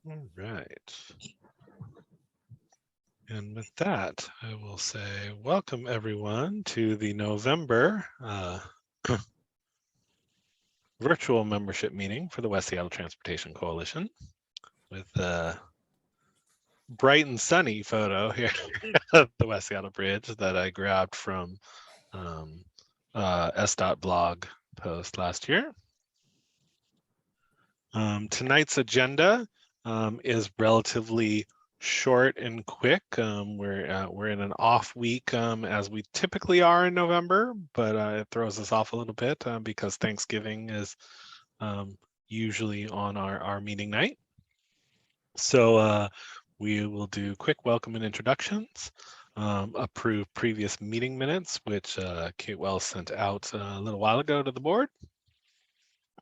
All right. And with that, I will say welcome everyone to the November virtual membership meeting for the West Seattle Transportation Coalition with a bright and sunny photo here of the West Seattle Bridge that I grabbed from S.blog post last year. Tonight's agenda is relatively short and quick. We're in an off week as we typically are in November, but it throws us off a little bit because Thanksgiving is usually on our meeting night. So we will do quick welcome and introductions, approve previous meeting minutes, which Kate Wells sent out a little while ago to the board.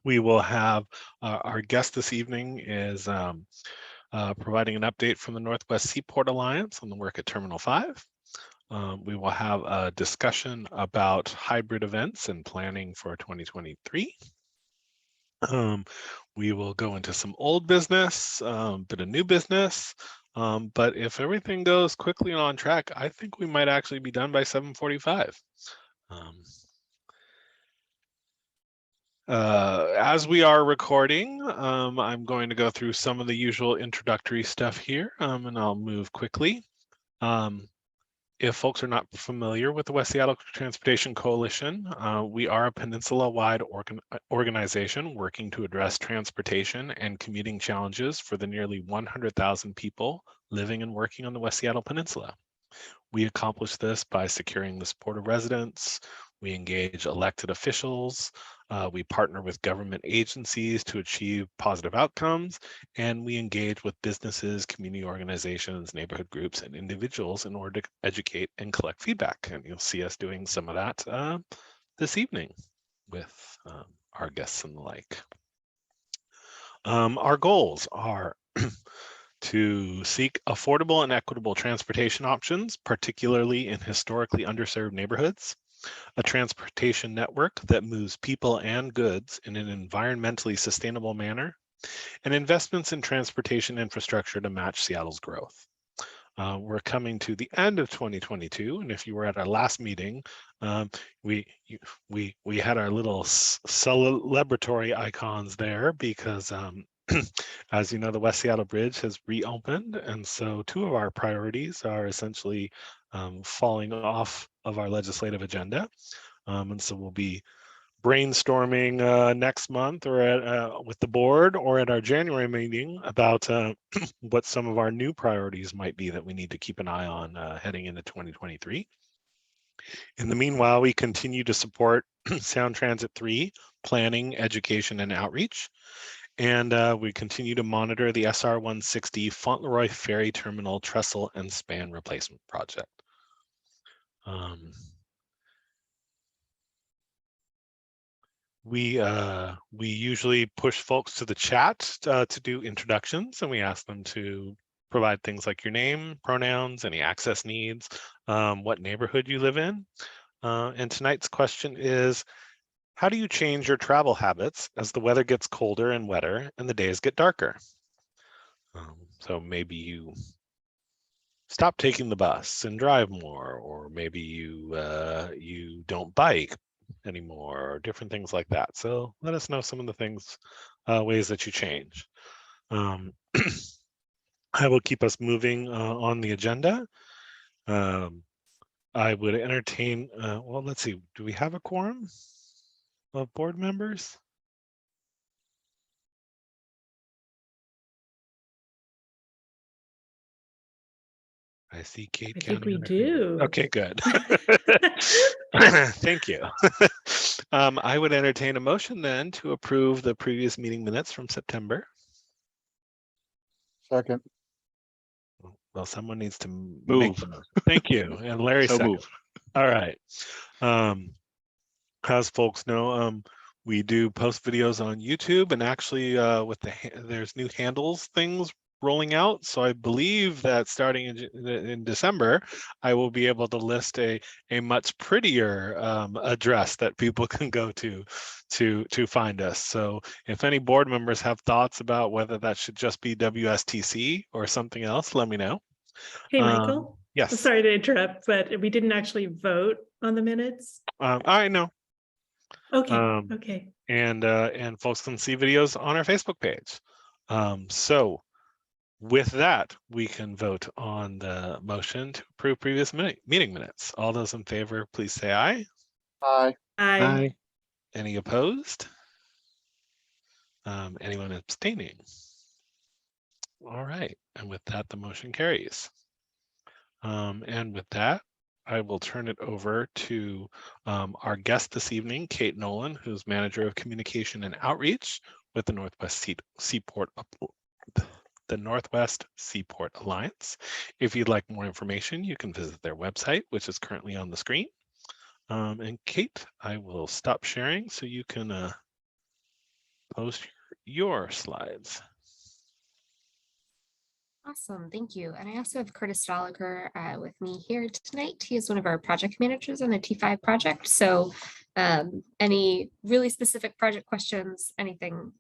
We will have our guest this evening is providing an update from the Northwest Seaport Alliance on the work at Terminal 5. We will have a discussion about hybrid events and planning for 2023. We will go into some old business, bit of new business, but if everything goes quickly and on track, I think we might actually be done by 7:45. As we are recording, I'm going to go through some of the usual introductory stuff here, and I'll move quickly. If folks are not familiar with the West Seattle Transportation Coalition, we are a peninsula-wide organization working to address transportation and commuting challenges for the nearly 100,000 people living and working on the West Seattle Peninsula. We accomplish this by securing the support of residents. We engage elected officials. We partner with government agencies to achieve positive outcomes, and we engage with businesses, community organizations, neighborhood groups, and individuals in order to educate and collect feedback. And you'll see us doing some of that this evening with our guests and the like. Our goals are to seek affordable and equitable transportation options, particularly in historically underserved neighborhoods, a transportation network that moves people and goods in an environmentally sustainable manner, and investments in transportation infrastructure to match Seattle's growth. We're coming to the end of 2022, and if you were at our last meeting, we had our little celebratory icons there because as you know, the West Seattle Bridge has reopened, and so two of our priorities are essentially falling off of our legislative agenda. And so we'll be brainstorming next month or with the board or at our January meeting about what some of our new priorities might be that we need to keep an eye on heading into 2023. In the meanwhile, we continue to support Sound Transit 3 planning, education, and outreach. And we continue to monitor the SR 160 Fauntleroy Ferry Terminal Trestle and Span Replacement Project. We usually push folks to the chat to do introductions, and we ask them to provide things like your name, pronouns, any access needs, what neighborhood you live in. And tonight's question is, how do you change your travel habits as the weather gets colder and wetter and the days get darker? So maybe you stop taking the bus and drive more, or maybe you don't bike anymore, or different things like that. So let us know some of the things, ways that you change. I will keep us moving on the agenda. I would entertain, well, let's see, do we have a quorum of board members? I see Kate. I think we do. Okay, good. Thank you. I would entertain a motion then to approve the previous meeting minutes from September. Second. Well, someone needs to move. Thank you. And Larry So second. move. All right. As folks know, we do post videos on YouTube, and actually with there's new handles things rolling out. So I believe that starting in December, I will be able to list a much prettier address that people can go to find us. So if any board members have thoughts about whether that should just be WSTC or something else, let me know. Hey, Michael. Yes. Sorry to interrupt, but we didn't actually vote on the minutes. I know. Okay. Okay. And folks can see videos on our Facebook page. So with that, we can vote on the motion to approve previous meeting minutes. All those in favor, please say aye. Aye. Aye. Any opposed? Anyone abstaining? All right, and with that, the motion carries. And with that, I will turn it over to our guest this evening, Kate Nolan, who's Manager of Communication and Outreach with the Northwest Seaport Alliance. If you'd like more information, you can visit their website, which is currently on the screen. And Kate, I will stop sharing so you can post your slides. Awesome, thank you. And I also have Curtis Dolliger with me here tonight. He is one of our project managers on the T5 project. So any really specific project questions, anything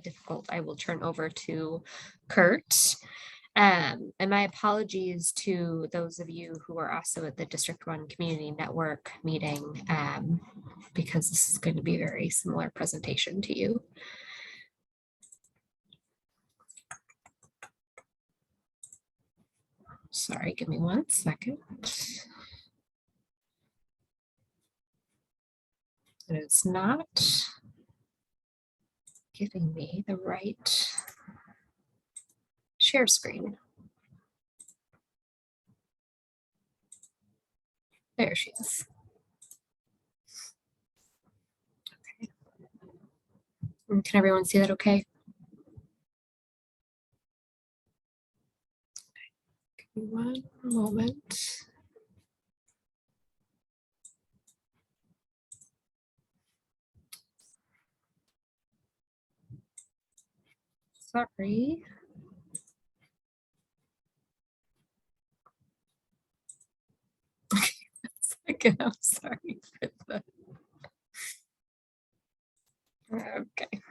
difficult, I will turn over to Kurt. And my apologies to those of you who are also at the District 1 Community Network meeting, because this is going to be a very similar presentation to you. Sorry, give me 1 second. It's not giving me the right share screen. There she is. Okay. Can everyone see that okay? Give me 1 moment. Sorry. Again, I'm sorry for that. Okay.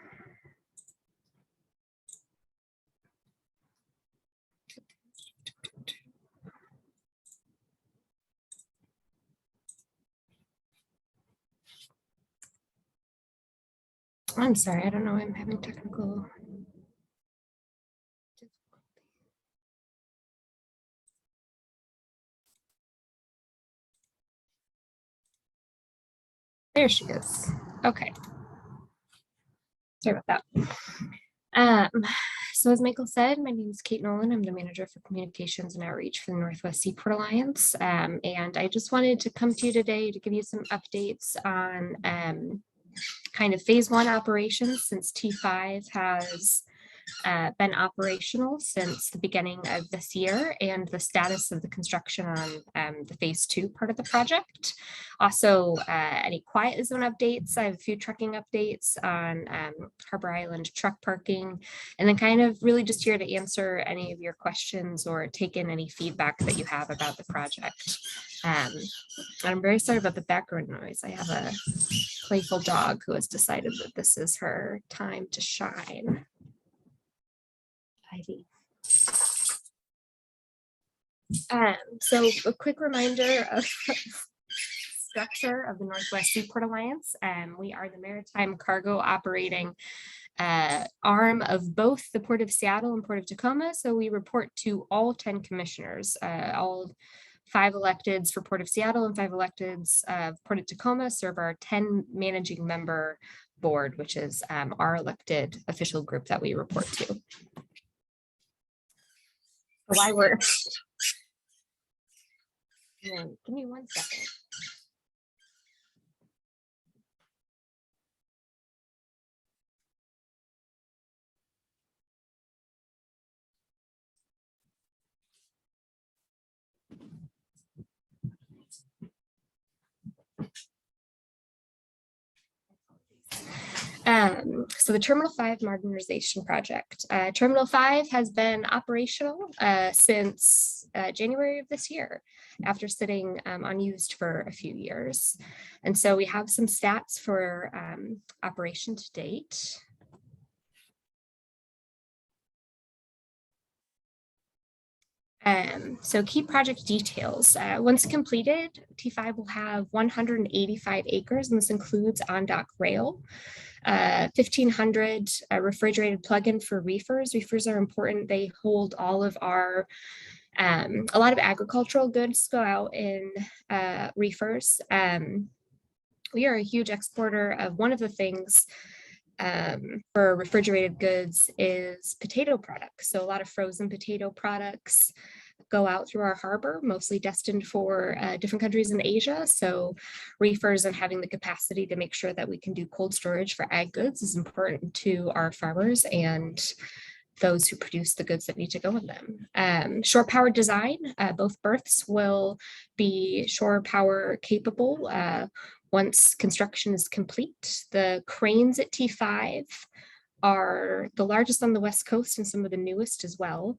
I'm sorry, I don't know, I'm having technical difficulty. There she is. Okay. Sorry about that. So as Michael said, my name is Kate Nolan. I'm the manager for communications and outreach for the Northwest Seaport Alliance. And I just wanted to come to you today to give you some updates on kind of phase 1 operations, since T5 has been operational since the beginning of this year, and the status of the construction on the phase 2 part of the project. Also, any quiet zone updates. I have a few trucking updates on Harbor Island truck parking, and then kind of really just here to answer any of your questions or take in any feedback that you have about the project. I'm very sorry about the background noise. I have a playful dog who has decided that this is her time to shine. Ivy. So a quick reminder of structure of the Northwest Seaport Alliance. We are the maritime cargo operating arm of both the Port of Seattle and Port of Tacoma. So we report to all 10 commissioners, all 5 electeds for Port of Seattle and 5 electeds of Port of Tacoma serve our 10 managing member board, which is our elected official group that we report to. Why we're give me 1 second. So the Terminal 5 modernization project. Terminal 5 has been operational since January of this year, after sitting unused for a few years. And so we have some stats for operation to date. So key project details. Once completed, T5 will have 185 acres, and this includes on-dock rail, 1,500 refrigerated plug-in for reefers. Reefers are important. They hold all of our, a lot of agricultural goods go out in reefers. We are a huge exporter of one of the things for refrigerated goods is potato products. So a lot of frozen potato products go out through our harbor, mostly destined for different countries in Asia. So reefers and having the capacity to make sure that we can do cold storage for ag goods is important to our farmers and those who produce the goods that need to go in them. Shore power design, both berths will be shore power capable once construction is complete. The cranes at T5 are the largest on the West Coast and some of the newest as well.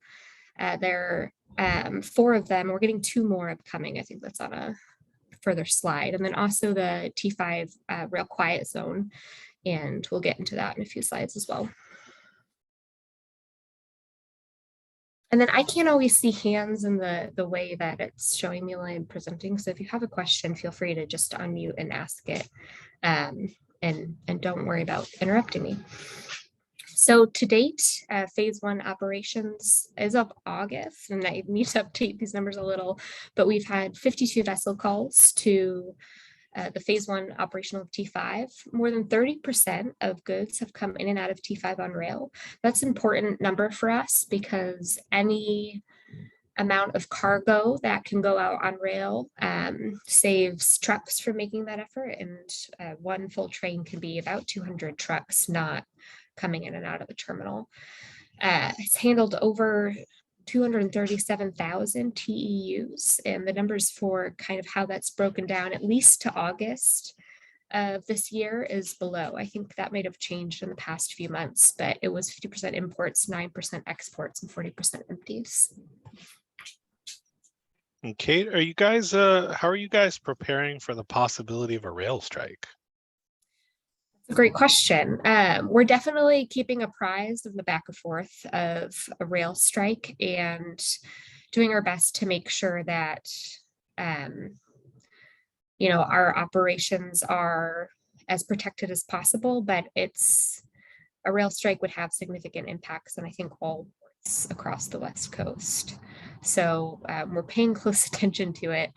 There are 4 of them. We're getting 2 more upcoming. I think that's on a further slide. And then also the T5 rail quiet zone. And we'll get into that in a few slides as well. And then I can't always see hands in the way that it's showing me while I'm presenting. So if you have a question, feel free to just unmute and ask it. And don't worry about interrupting me. So to date, phase 1 operations as of August, and I need to update these numbers a little, but we've had 52 vessel calls to the phase 1 operational of T5. More than 30% of goods have come in and out of T5 on rail. That's an important number for us because any amount of cargo that can go out on rail saves trucks from making that effort. And one full train can be about 200 trucks not coming in and out of the terminal. It's handled over 237,000 TEUs, and the numbers for kind of how that's broken down, at least to August of this year, is below. I think that might have changed in the past few months, but it was 50% imports, 9% exports, and 40% empties. And Kate, are you guys, how are you guys preparing for the possibility of a rail strike? Great question. We're definitely keeping apprised of the back and forth of a rail strike and doing our best to make sure that, you know, our operations are as protected as possible, but a rail strike would have significant impacts, and I think all ports across the West Coast. So we're paying close attention to it.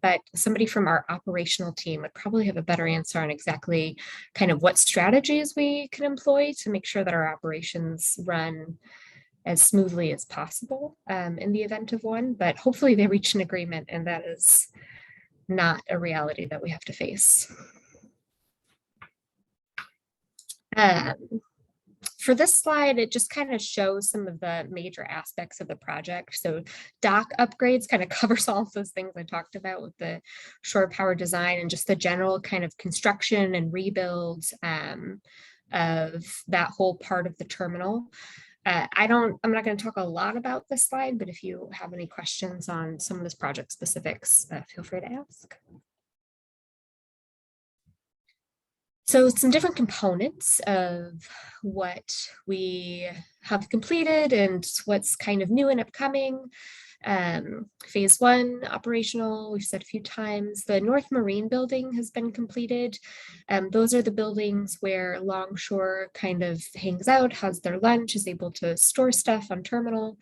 But somebody from our operational team would probably have a better answer on exactly kind of what strategies we can employ to make sure that our operations run as smoothly as possible in the event of one. But hopefully they reach an agreement, and that is not a reality that we have to face. For this slide, it just kind of shows some of the major aspects of the project. So dock upgrades kind of covers all of those things I talked about with the shore power design and just the general kind of construction and rebuild of that whole part of the terminal. I'm not going to talk a lot about this slide, but if you have any questions on some of this project specifics, feel free to ask. So some different components of what we have completed and what's kind of new and upcoming. Phase 1 operational, we've said a few times. The North Marine building has been completed. Those are the buildings where Longshore kind of hangs out, has their lunch, is able to store stuff on terminal.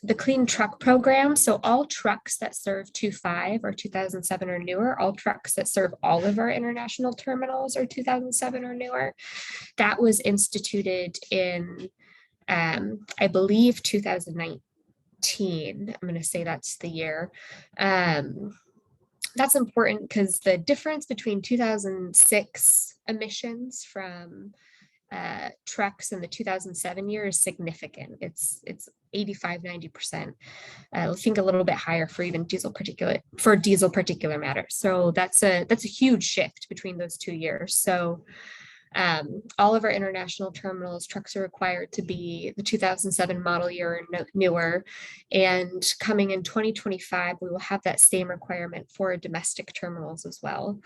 The clean truck program, so all trucks that serve 25 or 2007 or newer, all trucks that serve all of our international terminals are 2007 or newer. That was instituted in, I believe, 2019. I'm going to say that's the year. That's important because the difference between 2006 emissions from trucks in the 2007 year is significant. It's 85–90%. I think a little bit higher for even diesel particulate matter. So that's a huge shift between those 2 years. So all of our international terminals, trucks are required to be the 2007 model year or newer. And coming in 2025, we will have that same requirement for domestic terminals as well.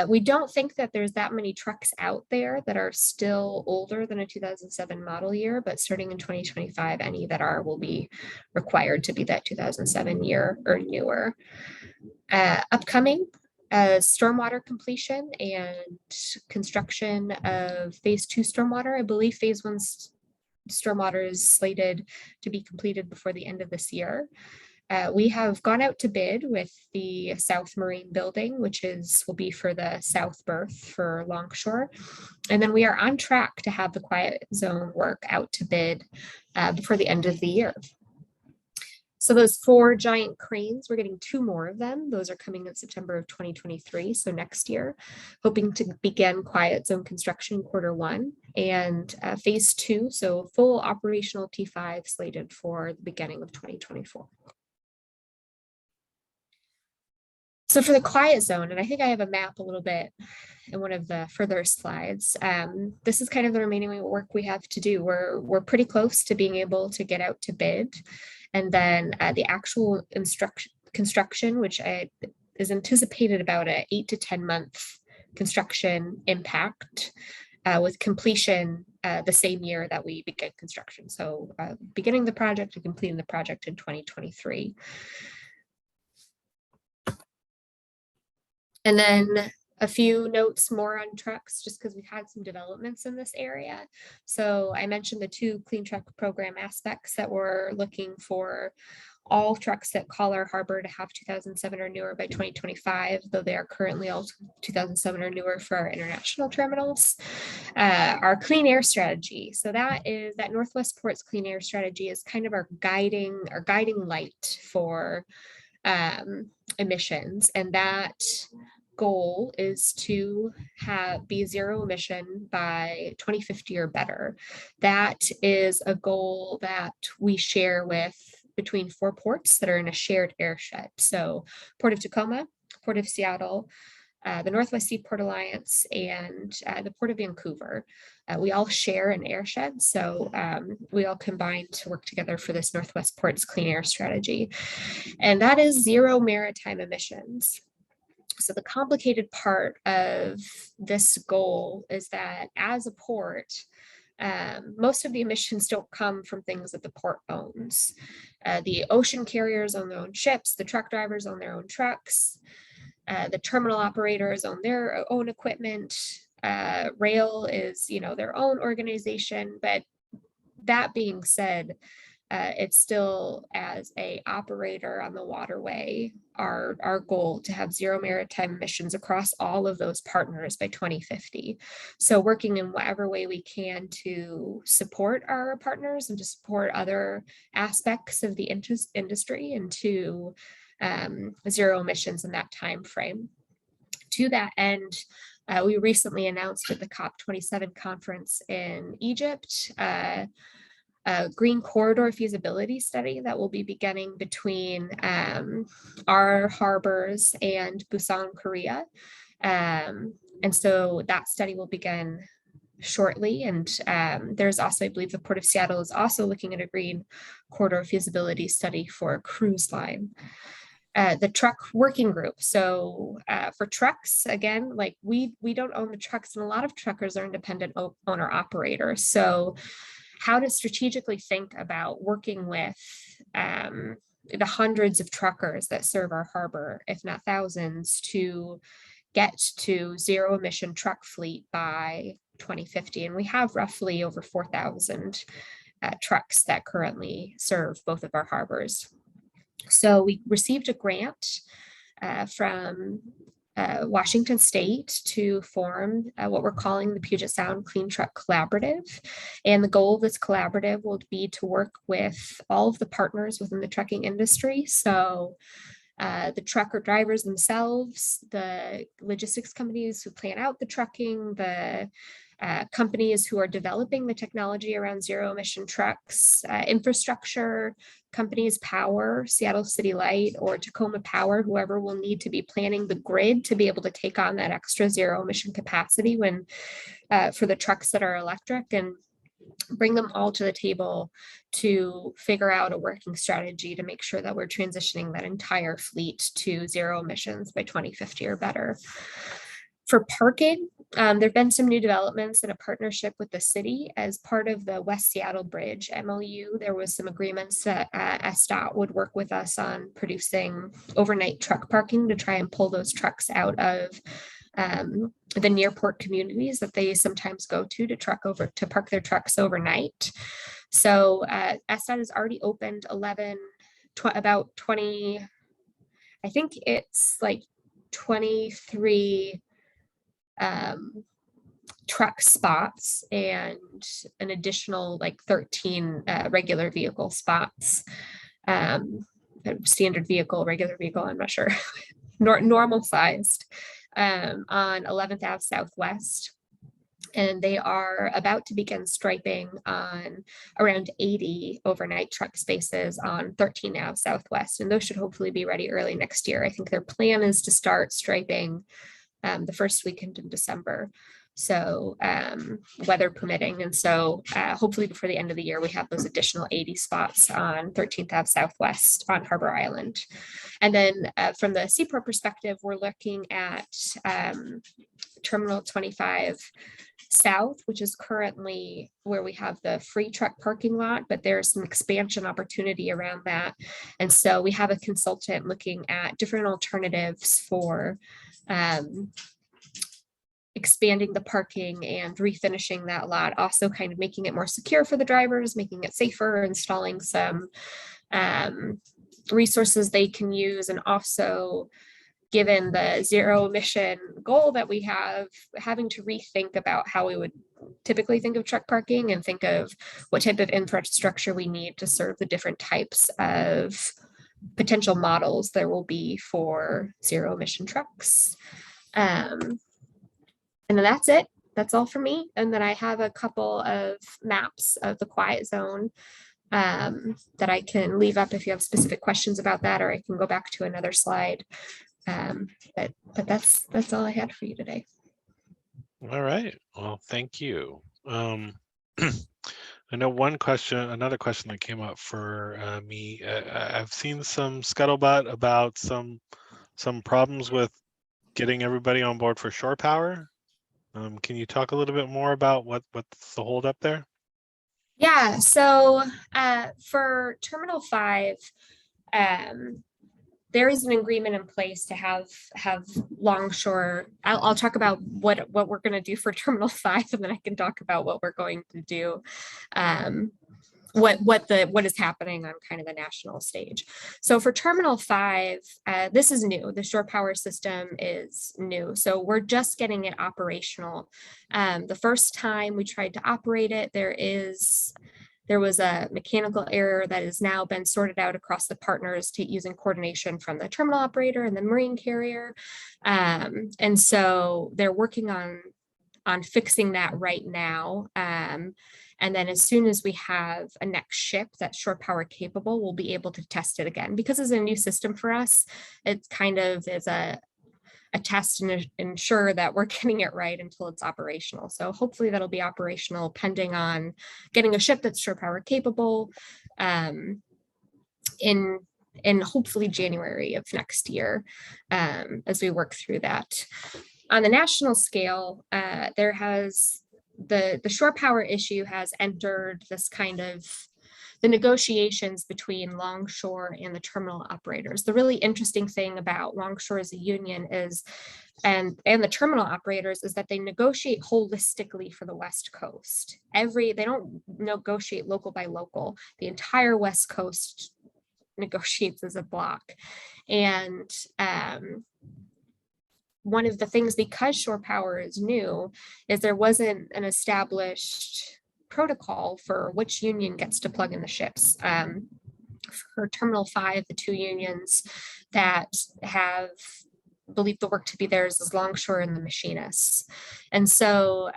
We don't think that there's that many trucks out there that are still older than a 2007 model year, but starting in 2025, any that are will be required to be that 2007 year or newer. Upcoming stormwater completion and construction of phase 2 stormwater. I believe phase 1 stormwater is slated to be completed before the end of this year. We have gone out to bid with the South Marine building, which will be for the south berth for Longshore. And then we are on track to have the quiet zone work out to bid before the end of the year. So those 4 giant cranes, we're getting 2 more of them. Those are coming in September of 2023, so next year, hoping to begin quiet zone construction Q1 and phase 2, so full operational T5 slated for the beginning of 2024. So for the quiet zone, and I think I have a map a little bit in one of the further slides, this is kind of the remaining work we have to do. We're pretty close to being able to get out to bid. And then the actual construction, which is anticipated about an 8 to 10 month construction impact with completion the same year that we begin construction. So beginning the project and completing the project in 2023. And then a few notes more on trucks, just because we've had some developments in this area. So I mentioned the 2 clean truck program aspects that we're looking for all trucks that call our harbor to have 2007 or newer by 2025, though they are currently all 2007 or newer for our international terminals. Our clean air strategy. So that Northwest Ports clean air strategy is kind of our guiding light for emissions, and that goal is to be 0 emission by 2050 or better. That is a goal that we share with between 4 ports that are in a shared airshed. So Port of Tacoma, Port of Seattle, the Northwest Seaport Alliance, and the Port of Vancouver. We all share an airshed, so we all combine to work together for this Northwest Ports clean air strategy. And that is 0 maritime emissions. So the complicated part of this goal is that as a port, most of the emissions don't come from things that the port owns. The ocean carriers own their own ships, the truck drivers own their own trucks, the terminal operators own their own equipment, rail is, their own organization. But that being said, it's still, as a operator on the waterway, our goal to have 0 maritime emissions across all of those partners by 2050. So working in whatever way we can to support our partners and to support other aspects of the industry and to 0 emissions in that time frame. To that end, we recently announced at the COP27 conference in Egypt a green corridor feasibility study that will be beginning between our harbors and Busan, Korea. And so that study will begin shortly. And there's also, I believe the Port of Seattle is also looking at a green corridor feasibility study for a cruise line. The truck working group. So for trucks, again, like we don't own the trucks, and a lot of truckers are independent owner operators. So how to strategically think about working with the hundreds of truckers that serve our harbor, if not thousands, to get to 0 emission truck fleet by 2050. And we have roughly over 4,000 trucks that currently serve both of our harbors. So we received a grant from Washington State to form what we're calling the Puget Sound Clean Truck Collaborative. And the goal of this collaborative will be to work with all of the partners within the trucking industry. So the trucker drivers themselves, the logistics companies who plan out the trucking, the companies who are developing the technology around zero emission trucks, infrastructure companies, power, Seattle City Light or Tacoma Power, whoever will need to be planning the grid to be able to take on that extra zero emission capacity when for the trucks that are electric, and bring them all to the table to figure out a working strategy to make sure that we're transitioning that entire fleet to zero emissions by 2050 or better. For parking, there have been some new developments in a partnership with the city as part of the West Seattle Bridge MOU. There was some agreements that SDOT would work with us on producing overnight truck parking to try and pull those trucks out of the nearport communities that they sometimes go to park their trucks overnight. So SDOT has already opened about 20, I think it's like 23 truck spots and an additional like 13 regular vehicle spots. Standard vehicle, regular vehicle, I'm not sure, normal sized. On 11th Ave Southwest, and they are about to begin striping on around 80 overnight truck spaces on 13th Ave Southwest, and those should hopefully be ready early next year. I think their plan is to start striping the first weekend in December, so weather permitting, and so hopefully before the end of the year we have those additional 80 spots on 13th Ave Southwest on Harbor Island. And then from the Seaport perspective, we're looking at Terminal 25 South, which is currently where we have the free truck parking lot, but there's some expansion opportunity around that. And so we have a consultant looking at different alternatives for expanding the parking and refinishing that lot, also kind of making it more secure for the drivers, making it safer, installing some resources they can use, and also given the zero emission goal that we have, having to rethink about how we would typically think of truck parking and think of what type of infrastructure we need to serve the different types of potential models there will be for zero emission trucks. And then that's it. That's all for me. And then I have a couple of maps of the quiet zone that I can leave up if you have specific questions about that, or I can go back to another slide. But that's all I had for you today. All right. Well, thank you. I know another question that came up for me. I've seen some scuttlebutt about some problems with getting everybody on board for shore power. Can you talk a little bit more about what's the holdup there? Yeah, so for Terminal 5, there is an agreement in place to have longshore. I'll talk about what we're going to do for Terminal 5, and then I can talk about what we're going to do, what is happening on kind of the national stage. So for Terminal 5, this is new. The shore power system is new, so we're just getting it operational. The first time we tried to operate it, there was a mechanical error that has now been sorted out across the partners using coordination from the terminal operator and the marine carrier. And so they're working on fixing that right now. And then as soon as we have a next ship that's shore power capable, we'll be able to test it again. Because it's a new system for us, it kind of is a test and ensure that we're getting it right until it's operational. So hopefully that'll be operational pending on getting a ship that's shore power capable in hopefully January of next year as we work through that. On the national scale, there has the shore power issue has entered this kind of the negotiations between Longshore and the terminal operators. The really interesting thing about Longshore as a union is, and the terminal operators, is that they negotiate holistically for the West Coast. They don't negotiate local by local. The entire West Coast negotiates as a block. And one of the things, because shore power is new, is there wasn't an established protocol for which union gets to plug in the ships. For Terminal 5, the two unions that have believed the work to be theirs is Longshore and the machinists. And so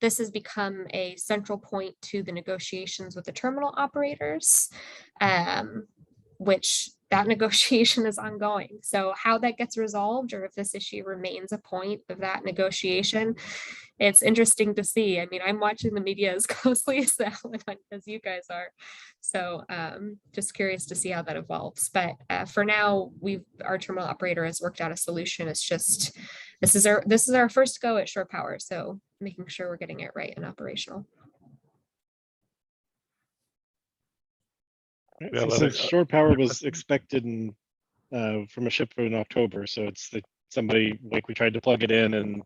this has become a central point to the negotiations with the terminal operators, which that negotiation is ongoing. So how that gets resolved, or if this issue remains a point of that negotiation, it's interesting to see. I mean, I'm watching the media as closely as you guys are. So just curious to see how that evolves. But for now, our terminal operator has worked out a solution. It's just, this is our first go at shore power. So making sure we're getting it right and operational. So shore power was expected from a ship in October. So it's somebody, like, we tried to plug it in and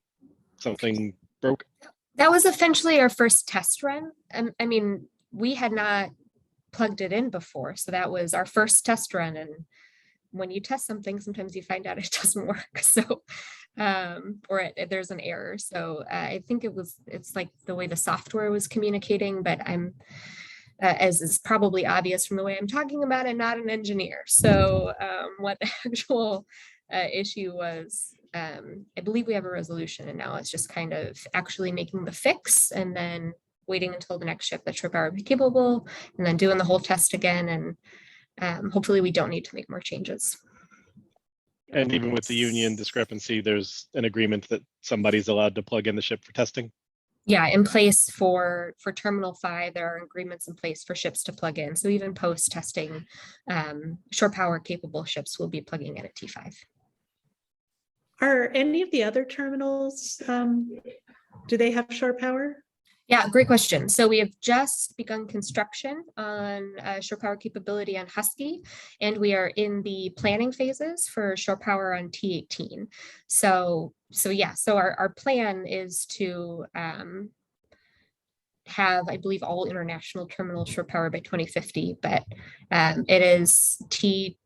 something broke. That was essentially our first test run. I mean, we had not plugged it in before. So that was our first test run. And when you test something, sometimes you find out it doesn't work. So, there's an error. So I think it's like the way the software was communicating, but I'm, as is probably obvious from the way I'm talking about it, not an engineer. So what the actual issue was, I believe we have a resolution, and now it's just kind of actually making the fix and then waiting until the next ship that shore power be capable, and then doing the whole test again. And hopefully we don't need to make more changes. And even with the union discrepancy, there's an agreement that somebody's allowed to plug in the ship for testing. Yeah, in place for Terminal 5, there are agreements in place for ships to plug in. So even post testing, shore power capable ships will be plugging in at T5. Are any of the other terminals, do they have shore power? Yeah, great question. So we have just begun construction on shore power capability on Husky, and we are in the planning phases for shore power on T18. So our plan is to have, I believe, all international terminal shore power by 2050, but it is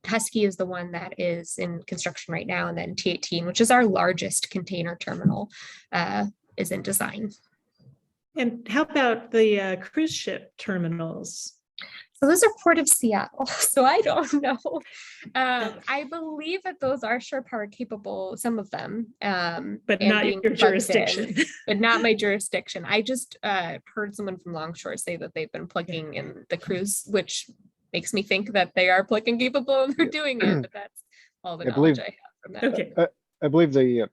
Husky is the one that is in construction right now, and then T18, which is our largest container terminal, is in design. And how about the cruise ship terminals? So those are Port of Seattle. So I don't know. I believe that those are shore power capable, some of them. But not your jurisdiction. But not my jurisdiction. I just heard someone from Longshore say that they've been plugging in the cruise, which makes me think that they are plug-in capable and they're doing it. But that's all the knowledge I have from that. Okay. I believe the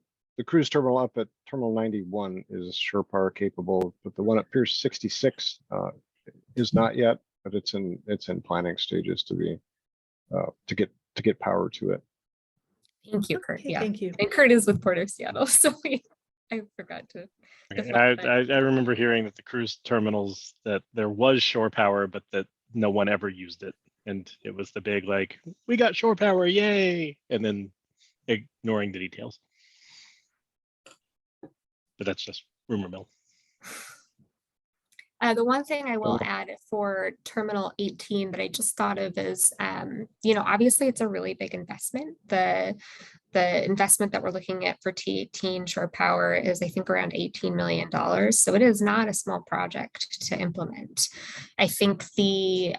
cruise terminal up at Terminal 91 is shore power capable, but the one at Pier 66 is not yet. But it's in planning stages to get power to it. Thank you, Kurt. Okay, Yeah, thank you. and Kurt is with Port of Seattle, so I forgot to. I remember hearing that the cruise terminals, that there was shore power, but that no one ever used it, and it was the big, like, we got shore power, yay, and then ignoring the details. But that's just rumor mill. The one thing I will add for Terminal 18 that I just thought of is, obviously it's a really big investment. The investment that we're looking at for T18 shore power is, I think, around $18 million. So it is not a small project to implement. I think the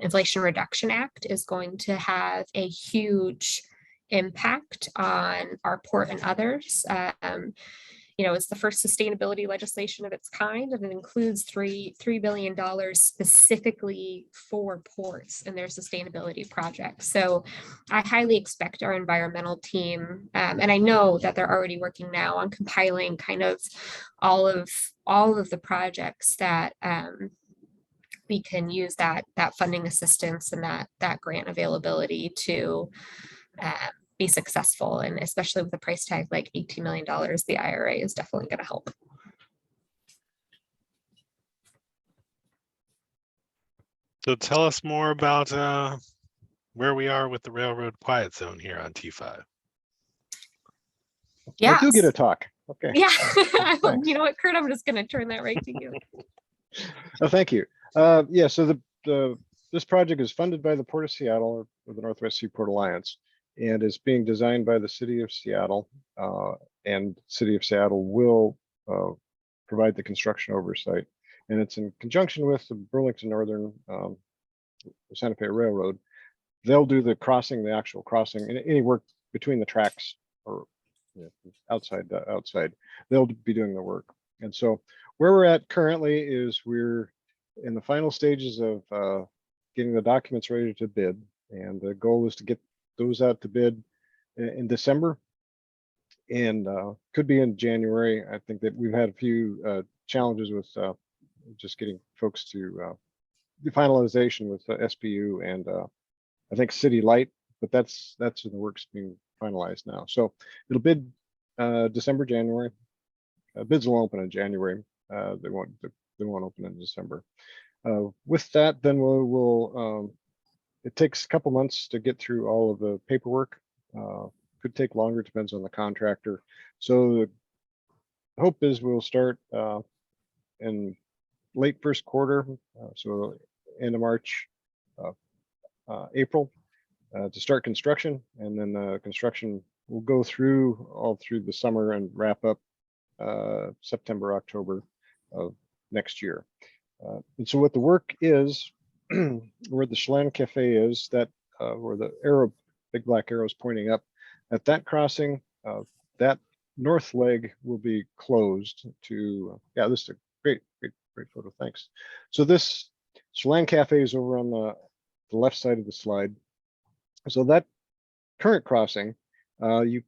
Inflation Reduction Act is going to have a huge impact on our port and others. It's the first sustainability legislation of its kind, and it includes $3 billion specifically for ports and their sustainability projects. So I highly expect our environmental team, and I know that they're already working now on compiling kind of all of the projects that we can use that funding assistance and that grant availability to be successful. And especially with a price tag like $18 million, the IRA is definitely going to help. So tell us more about where we are with the railroad quiet zone here on T5. Yeah, I do get a talk. Okay. Yeah. You know what, Kurt, I'm just going to turn that right to you. Oh, thank you. So this project is funded by the Port of Seattle, or the Northwest Seaport Alliance, and is being designed by the City of Seattle, and City of Seattle will provide the construction oversight. And it's in conjunction with the Burlington Northern Santa Fe Railroad. They'll do the crossing, the actual crossing, and any work between the tracks or outside. They'll be doing the work. And so where we're at currently is we're in the final stages of getting the documents ready to bid. And the goal is to get those out to bid in December, and could be in January. I think that we've had a few challenges with just getting folks to the finalization with SPU and I think City Light, but that's in the works being finalized now. So it'll bid December, January. Bids will open in January. They won't open in December. With that, then we'll it takes a couple months to get through all of the paperwork. Could take longer, depends on the contractor. So the hope is we'll start in late first quarter, so end of March, April, to start construction, and then construction will go through all through the summer and wrap up September, October of next year. And so what the work is, where the Chelan Cafe is, that where the arrow, big black arrow is pointing up, at that crossing, that north leg will be closed to, yeah, this is a great photo, thanks. So this Chelan Cafe is over on the left side of the slide. So that current crossing, you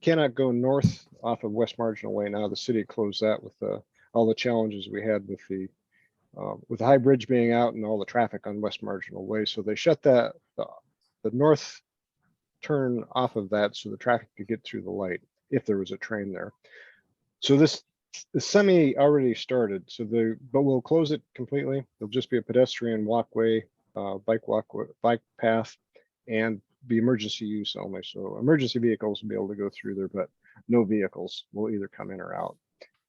cannot go north off of West Marginal Way now. The city closed that with all the challenges we had with the high bridge being out and all the traffic on West Marginal Way. So they shut the north turn off of that so the traffic could get through the light if there was a train there. So the semi already started. So but we'll close it completely. There'll just be a pedestrian walkway, bike path, and be emergency use only. So emergency vehicles will be able to go through there, but no vehicles will either come in or out.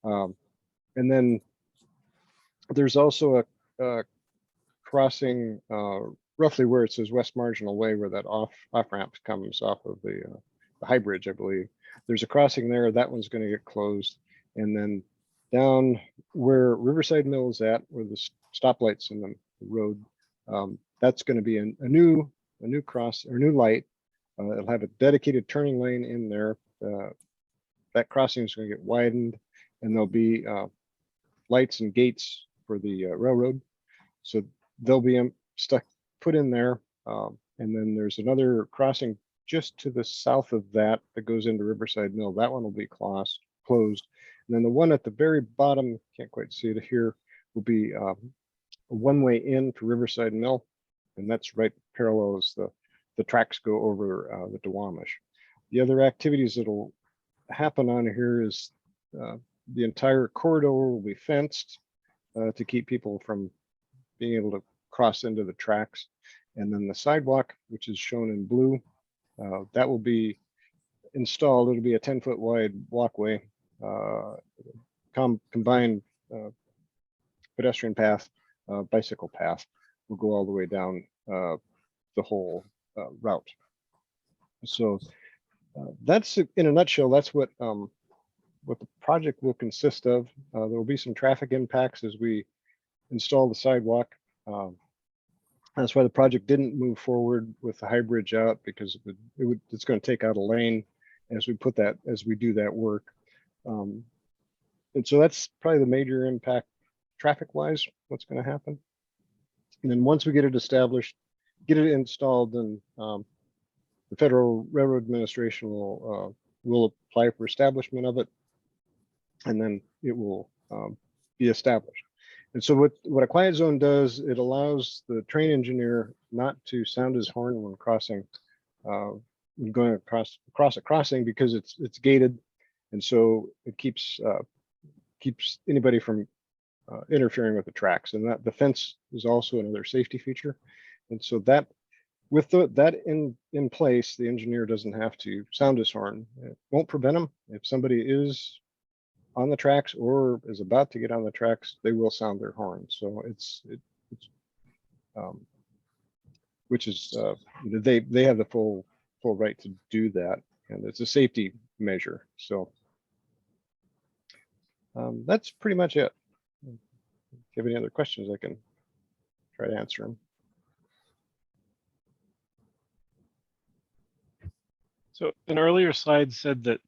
And then there's also a crossing roughly where it says West Marginal Way, where that off ramp comes off of the high bridge, I believe. There's a crossing there. That one's going to get closed. And then down where Riverside Mill is at, where the stoplights in the road, that's going to be a new cross or new light. It'll have a dedicated turning lane in there. That crossing is going to get widened, and there'll be lights and gates for the railroad. So they'll be put in there. And then there's another crossing just to the south of that goes into Riverside Mill. That one will be closed. And then the one at the very bottom, can't quite see it here, will be a one-way in for Riverside Mill. And that's right parallel as the tracks go over the Duwamish. The other activities that'll happen on here is the entire corridor will be fenced to keep people from being able to cross into the tracks. And then the sidewalk, which is shown in blue, that will be installed. It'll be a 10-foot wide walkway, combined pedestrian path, bicycle path, will go all the way down the whole route. So that's, in a nutshell, that's what the project will consist of. There will be some traffic impacts as we install the sidewalk. That's why the project didn't move forward with the high bridge out, because it's going to take out a lane as we do that work. And so that's probably the major impact traffic wise, what's going to happen. And then once we get it established, get it installed, then the Federal Railroad Administration will apply for establishment of it, and then it will be established. And so what a quiet zone does, it allows the train engineer not to sound his horn when crossing, going across a crossing, because it's gated, and so it keeps anybody from interfering with the tracks. And that the fence is also another safety feature. And so that with that in place, the engineer doesn't have to sound his horn. It won't prevent him. If somebody is on the tracks or is about to get on the tracks, they will sound their horn. So it's which is they have the full right to do that, and it's a safety measure. So that's pretty much it. If you have any other questions, I can try to answer them. So an earlier slide said that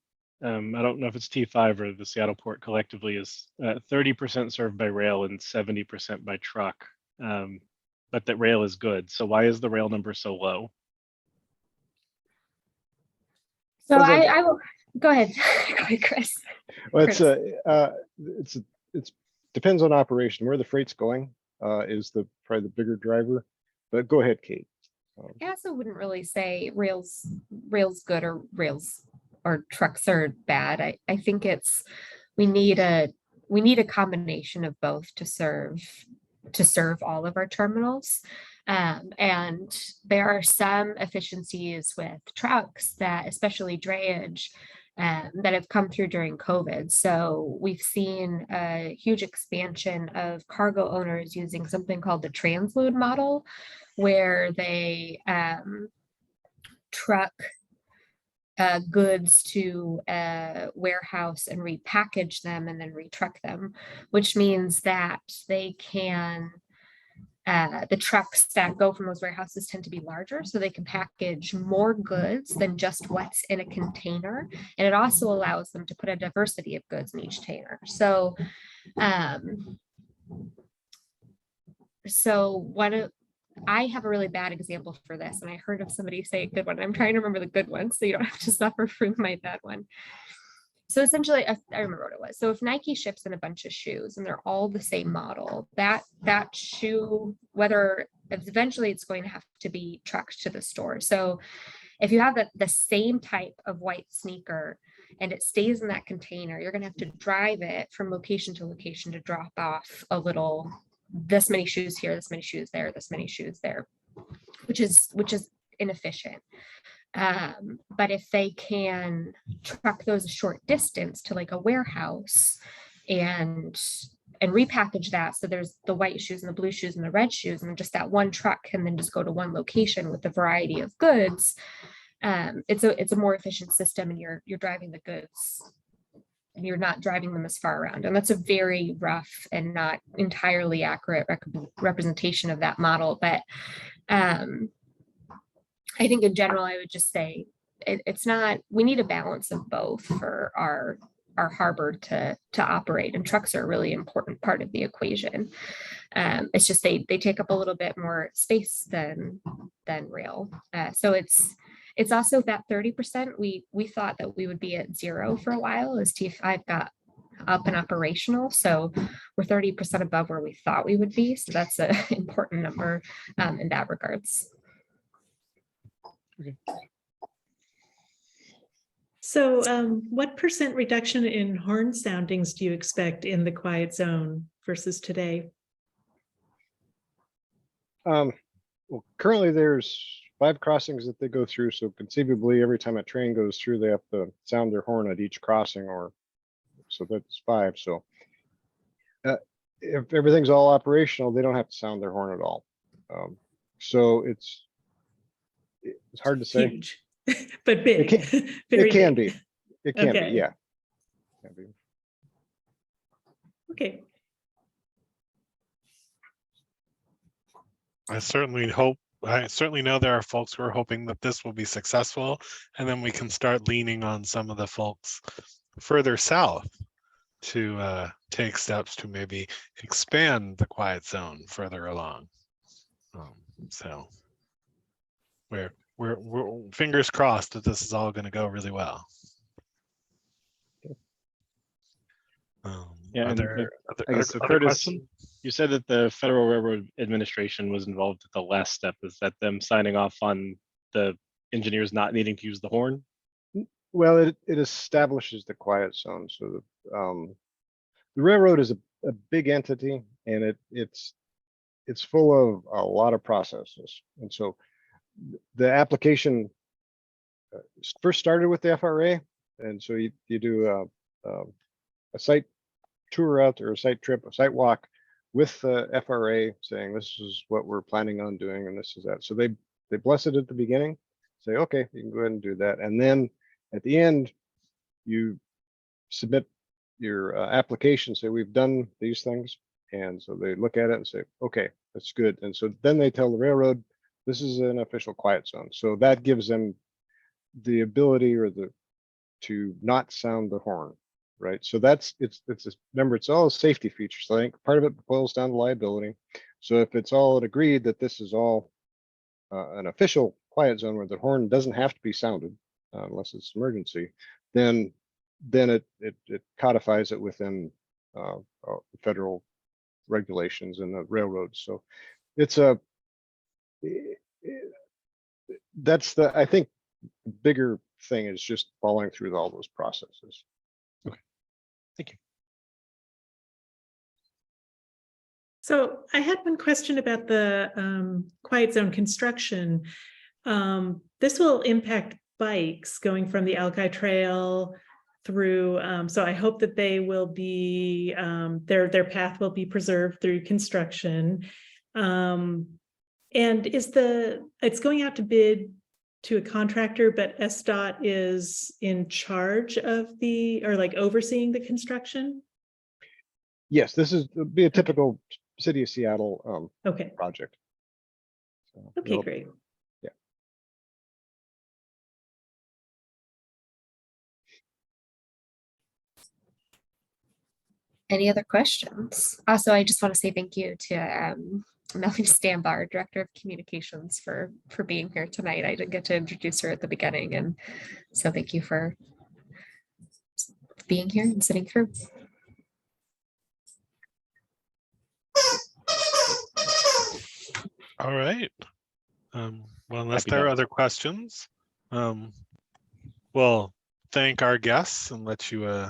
I don't know if it's T5 or the Seattle Port collectively, is 30% served by rail and 70% by truck. But that rail is good. So why is the rail number so low? So Well, I will, go ahead. Go ahead, Chris. Well, it's depends on operation. Where the freight's going is probably the bigger driver. But go ahead, Kate. I also wouldn't really say rails good or trucks are bad. I think we need a combination of both to serve all of our terminals. And there are some efficiencies with trucks that, especially drayage, that have come through during COVID. So we've seen a huge expansion of cargo owners using something called the transload model, where they truck goods to a warehouse and repackage them and then retruck them, which means that they can the trucks that go from those warehouses tend to be larger, so they can package more goods than just what's in a container. And it also allows them to put a diversity of goods in each container. So, I have a really bad example for this, and I heard of somebody say a good one. I'm trying to remember the good one, so you don't have to suffer from my bad one. So essentially, I remember what it was. So if Nike ships in a bunch of shoes and they're all the same model, that shoe, whether eventually it's going to have to be trucked to the store. So if you have the same type of white sneaker and it stays in that container, you're going to have to drive it from location to location to drop off a little, this many shoes here, this many shoes there, this many shoes there, which is inefficient. But if they can truck those a short distance to like a warehouse and repackage that, so there's the white shoes and the blue shoes and the red shoes, and just that one truck can then just go to one location with a variety of goods, it's a more efficient system, and you're driving the goods and you're not driving them as far around. And that's a very rough and not entirely accurate representation of that model. But I think in general, I would just say it's not, we need a balance of both for our harbor to operate, and trucks are a really important part of the equation. It's just they take up a little bit more space than rail. So it's also that 30%. We thought that we would be at 0 for a while as T5 got up and operational. So we're 30% above where we thought we would be. So that's an important number in that regards. Okay. So what % reduction in horn soundings do you expect in the quiet zone versus today? Well, currently there's 5 crossings that they go through. So conceivably, every time a train goes through, they have to sound their horn at each crossing, or so that's 5. So if everything's all operational, they don't have to sound their horn at all. So it's hard to say. Huge, but big. It can be. It can Okay. be, yeah. Can be. Okay. I certainly know there are folks who are hoping that this will be successful, and then we can start leaning on some of the folks further south to take steps to maybe expand the quiet zone further along. So we're fingers crossed that this is all going to go really well. Yeah, are and there I guess so, other Curtis, questions? you said that the Federal Railroad Administration was involved at the last step. Is that them signing off on the engineers not needing to use the horn? Well, it establishes the quiet zone. So the railroad is a big entity, and it's full of a lot of processes. And so the application first started with the FRA, and so you do a site tour out there, a site trip, a site walk with the FRA, saying this is what we're planning on doing and this is that. So they bless it at the beginning, say, okay, you can go ahead and do that. And then at the end, you submit your application, say we've done these things. And so they look at it and say, okay, that's good. And so then they tell the railroad, this is an official quiet zone. So that gives them the ability or the to not sound the horn, right? So that's, remember, it's all safety features. So I think part of it boils down to liability. So if it's all agreed that this is all an official quiet zone where the horn doesn't have to be sounded unless it's emergency, then it codifies it within federal regulations and the railroads. So it's that's the, I think, bigger thing is just following through all those processes. Thank you. So I had one question about the quiet zone construction. This will impact bikes going from the Alki Trail through, so I hope that they will be, their path will be preserved through construction. And it's going out to bid to a contractor, but SDOT is in charge of or like overseeing the construction? Yes, this is be a typical city of Seattle Okay, project. So okay, they'll- great. Yeah. Any other questions? Also, I just want to say thank you to Melanie Stambar, Director of Communications, for being here tonight. I didn't get to introduce her at the beginning, and so thank you for being here and sitting through. All right. Well, unless Happy there are to. other questions, we'll thank our guests and let you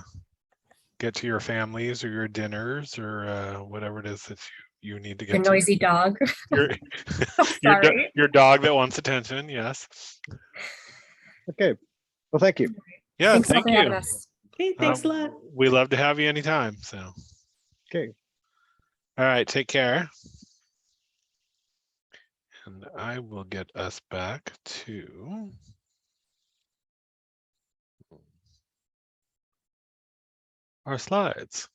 get to your families or your dinners or whatever it is that you need to Your get to. noisy dog. Your, Sorry. your dog that wants attention. Yes. Okay. Well, thank you. Yeah. Thanks all Thank for having you. us. Okay, thanks a lot. We love to have you anytime. So. Okay. All right. Take care. And I will get us back to our slides.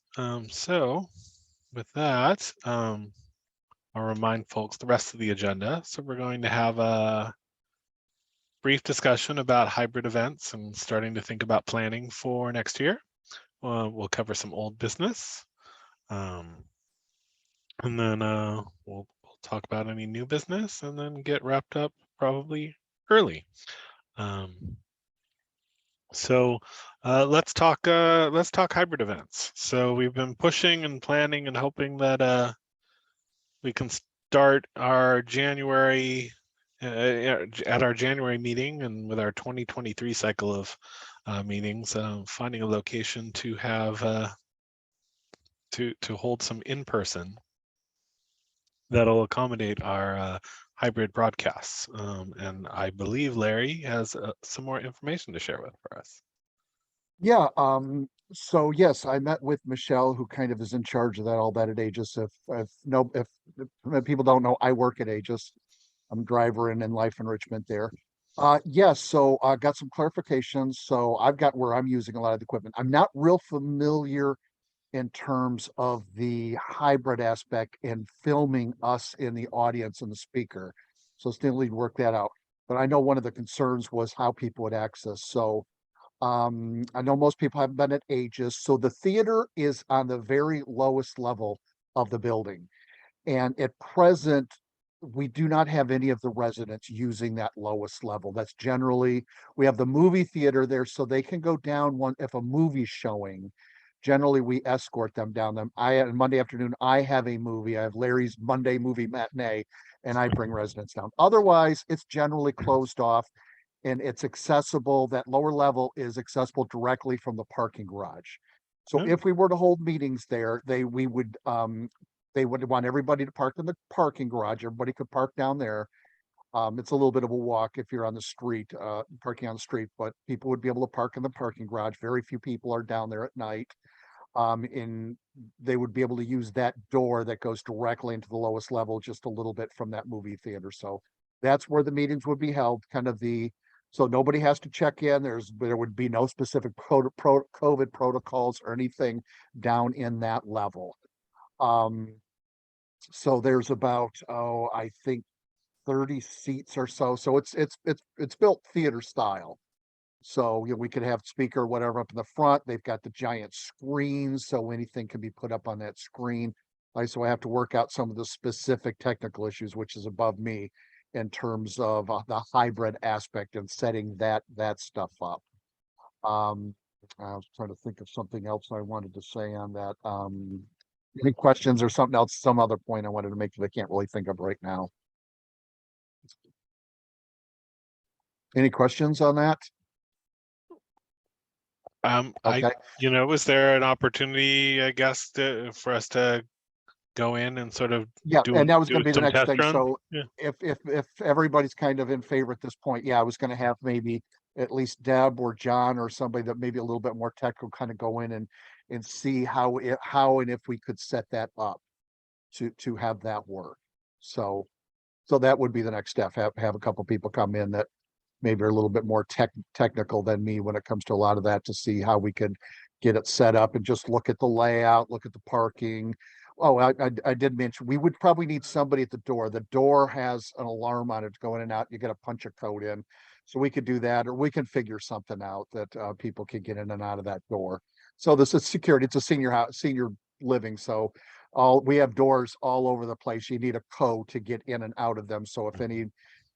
So with that, I'll remind folks the rest of the agenda. So we're going to have a brief discussion about hybrid events and starting to think about planning for next year. We'll cover some old business. And then we'll talk about any new business and then get wrapped up probably early. So let's talk hybrid events. So we've been pushing and planning and hoping that we can start our January at our January meeting and with our 2023 cycle of meetings, finding a location to have to hold some in-person that'll accommodate our hybrid broadcasts. And I believe Larry has some more information to share for us. Yeah, so yes, I met with Michelle, who kind of is in charge of all that at Aegis. If people don't know, I work at Aegis. I'm driver and in life enrichment there. Yes, so I got some clarifications. So I've got where I'm using a lot of the equipment. I'm not real familiar in terms of the hybrid aspect and filming us in the audience and the speaker. So still need to work that out. But I know one of the concerns was how people would access. So I know most people haven't been at Aegis. So the theater is on the very lowest level of the building. And at present, we do not have any of the residents using that lowest level. That's generally, we have the movie theater there so they can go down if a movie's showing. Generally, we escort them down them. Monday afternoon, I have a movie. I have Larry's Monday movie matinee, and I bring residents down. Otherwise, it's generally closed off and it's accessible. That lower level is accessible directly from the parking garage. So Oh. if we were to hold meetings there, they would want everybody to park in the parking garage. Everybody could park down there. It's a little bit of a walk if you're on the street, parking on the street, but people would be able to park in the parking garage. Very few people are down there at night. They would be able to use that door that goes directly into the lowest level, just a little bit from that movie theater. So that's where the meetings would be held, so nobody has to check in. There would be no specific COVID protocols or anything down in that level. So there's about, I think 30 seats or so. So it's built theater style. So, we could have speaker or whatever up in the front. They've got the giant screens, so anything can be put up on that screen. So I have to work out some of the specific technical issues, which is above me in terms of the hybrid aspect and setting that stuff up. I was trying to think of something else I wanted to say on that. Any questions or something else, some other point I wanted to make that I can't really think of right now. Any questions on that? Okay. Was there an opportunity, I guess, for us to go in and sort of Yeah, and that was going to be the some next test thing. run? So Yeah. if everybody's kind of in favor at this point, yeah, I was going to have maybe at least Deb or John or somebody that maybe a little bit more technical kind of go in and see how and if we could set that up to have that work. So that would be the next step. Have a couple people come in that maybe are a little bit more technical than me when it comes to a lot of that, to see how we could get it set up and just look at the layout, look at the parking. Oh, I did mention we would probably need somebody at the door. The door has an alarm on it to go in and out. You got to punch a code in. So we could do that, or we can figure something out that people can get in and out of that door. So this is security. It's a senior living. So we have doors all over the place. You need a code to get in and out of them. So if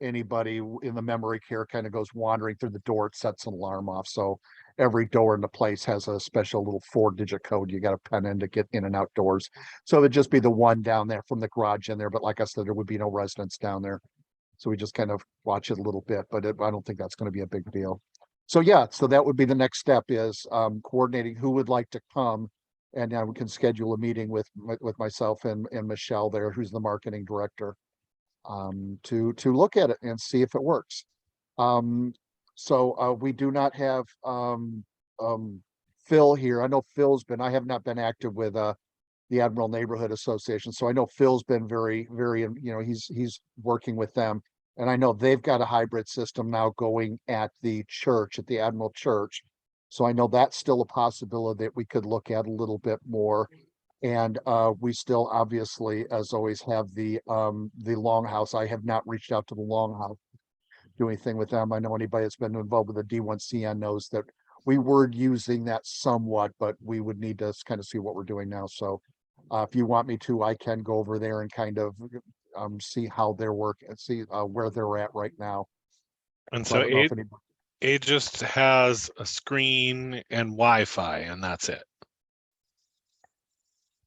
anybody in the memory care kind of goes wandering through the door, it sets an alarm off. So every door in the place has a special little 4-digit code you got to pen in to get in and out doors. So it'd just be the one down there from the garage in there. But like I said, there would be no residents down there. So we just kind of watch it a little bit, but I don't think that's going to be a big deal. So yeah, so that would be the next step, is coordinating who would like to come. And now we can schedule a meeting with myself and Michelle there, who's the marketing director, to look at it and see if it works. So we do not have Phil here. I know I have not been active with the Admiral Neighborhood Association. So I know Phil's been very, he's working with them. And I know they've got a hybrid system now going at the church, at the Admiral Church. So I know that's still a possibility that we could look at a little bit more. And we still obviously, as always, have the Longhouse. I have not reached out to the Longhouse, do anything with them. I know anybody that's been involved with the D1CN knows that we were using that somewhat, but we would need to kind of see what we're doing now. So if you want me to, I can go over there and kind of see how they're working and see where they're at right now. And So I so don't know if it just has a screen and Wi-Fi, and that's it.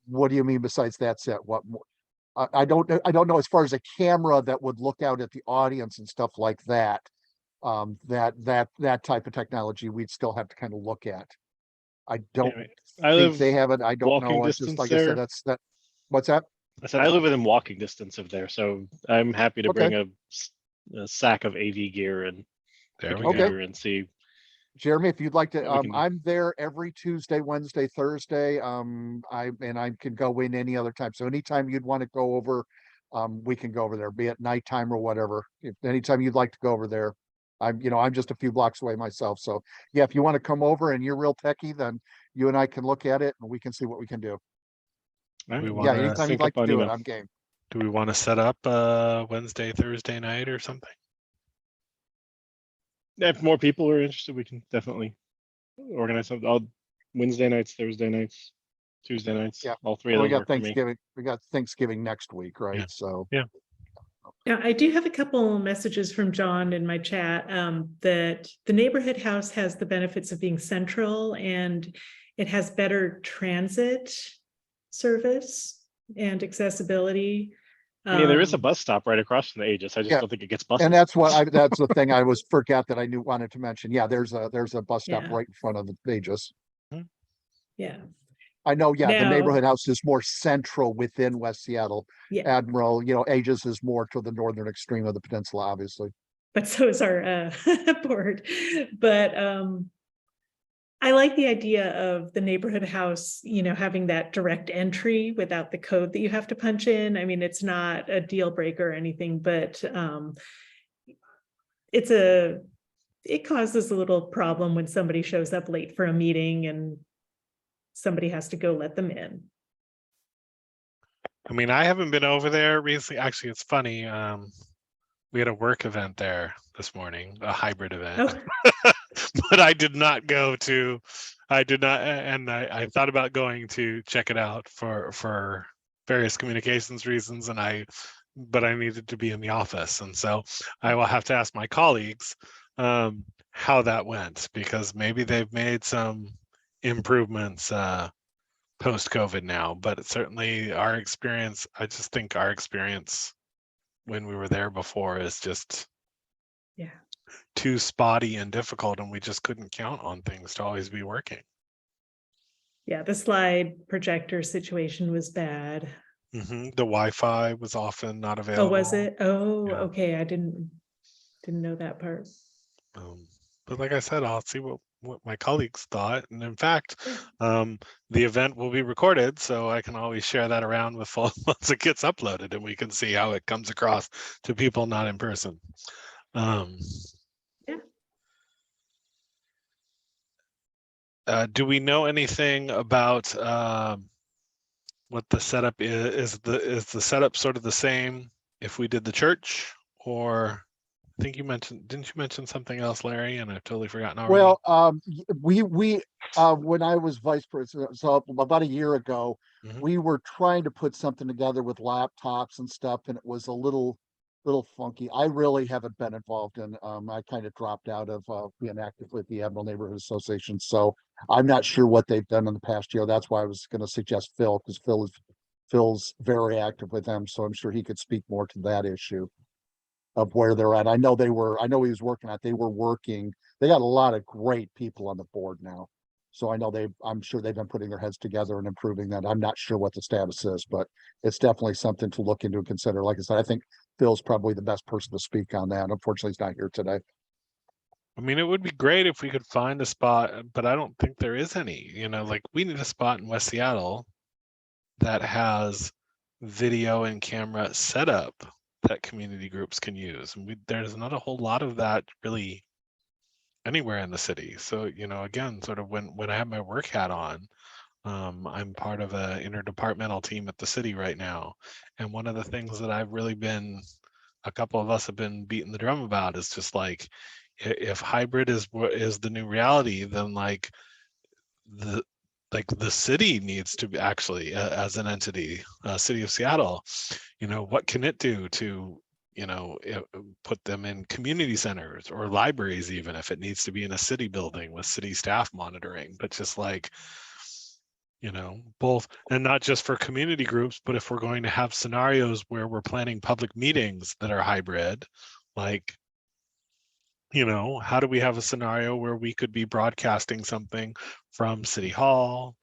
What do you mean besides that's it? What I don't know as far as a camera that would look out at the audience and stuff like that. That type of technology we'd still have to kind of look at. I don't think they have it. I don't know. It's just like I said, that's that. What's that? I said I live within walking distance of there, so I'm happy to bring a sack of AV gear and There we put it go. together and see. Jeremy, if you'd like to, We can- I'm there every Tuesday, Wednesday, Thursday. I can go in any other time. So anytime you'd want to go over, we can go over there, be it nighttime or whatever. If anytime you'd like to go over there, I'm just a few blocks away myself. So yeah, if you want to come over and you're real techie, then you and I can look at it and we can see what we can do. All right, We well, Yeah, wanna anytime you'd sync like up to on do it, email. I'm game. Do we want to set up Wednesday, Thursday night or something? If more people are interested, we can definitely organize something. All Wednesday nights, Thursday nights, Tuesday nights. Yeah. All three of We those got work for me. Thanksgiving. We got Thanksgiving next week, right? Yeah. So Yeah. Now, I do have a couple messages from John in my chat that the neighborhood house has the benefits of being central and it has better transit service and accessibility. Yeah, there is a bus stop right across from the Aegis. I just Yeah. don't think it gets buses. and that's the thing I forgot that I wanted to mention. Yeah, there's a bus stop Yeah. right in front of the Aegis. Yeah, I know, yeah, the Now- neighborhood house is more central within West Seattle. yeah, Admiral, Aegis is more to the northern extreme of the peninsula, obviously. but so is our board. But I like the idea of the neighborhood house, having that direct entry without the code that you have to punch in. I mean, it's not a deal breaker or anything, but it causes a little problem when somebody shows up late for a meeting and somebody has to go let them in. I mean, I haven't been over there recently. Actually, it's funny. We had a work event there this morning, a hybrid event. Oh, but I did not go to, I did not, and I thought about going to check it out for various communications reasons, but I needed to be in the office. And so I will have to ask my colleagues how that went, because maybe they've made some improvements post-COVID now, but certainly our experience, I just think our experience when we were there before is just Yeah. too spotty and difficult, and we just couldn't count on things to always be working. Yeah, the slide projector situation was bad. The Wi-Fi was often not Oh, available. was it? Oh, Yeah. okay. I didn't know that part. But like I said, I'll see what my colleagues thought. And in fact, Yeah. the event will be recorded, so I can always share that around with folks once it gets uploaded, and we can see how it comes across to people not in person. Do we know anything about what the setup is? Is the setup sort of the same if we did the church, or I think you mentioned, didn't you mention something else, Larry? And I've totally forgotten already. Well, we when I was vice president, so about a year ago, we were trying to put something together with laptops and stuff, and it was a little funky. I really haven't been involved in. I kind of dropped out of being active with the Admiral Neighborhood Association, so I'm not sure what they've done in the past year. That's why I was going to suggest Phil, because Phil's very active with them, so I'm sure he could speak more to that issue of where they're at. I know he was working at, they got a lot of great people on the board now. So I know I'm sure they've been putting their heads together and improving that. I'm not sure what the status is, but it's definitely something to look into and consider. Like I said, I think Phil's probably the best person to speak on that. Unfortunately, he's not here today. I mean, it would be great if we could find a spot, but I don't think there is any. Like we need a spot in West Seattle that has video and camera setup that community groups can use. And there's not a whole lot of that really anywhere in the city. So, again, sort of when I have my work hat on, I'm part of an interdepartmental team at the city right now. And one of the things that a couple of us have been beating the drum about is just like, if hybrid is the new reality, then the city needs to be actually, as an entity, city of Seattle, what can it do to put them in community centers or libraries, even if it needs to be in a city building with city staff monitoring, but just like, both, and not just for community groups, but if we're going to have scenarios where we're planning public meetings that are hybrid, like, how do we have a scenario where we could be broadcasting something from City Hall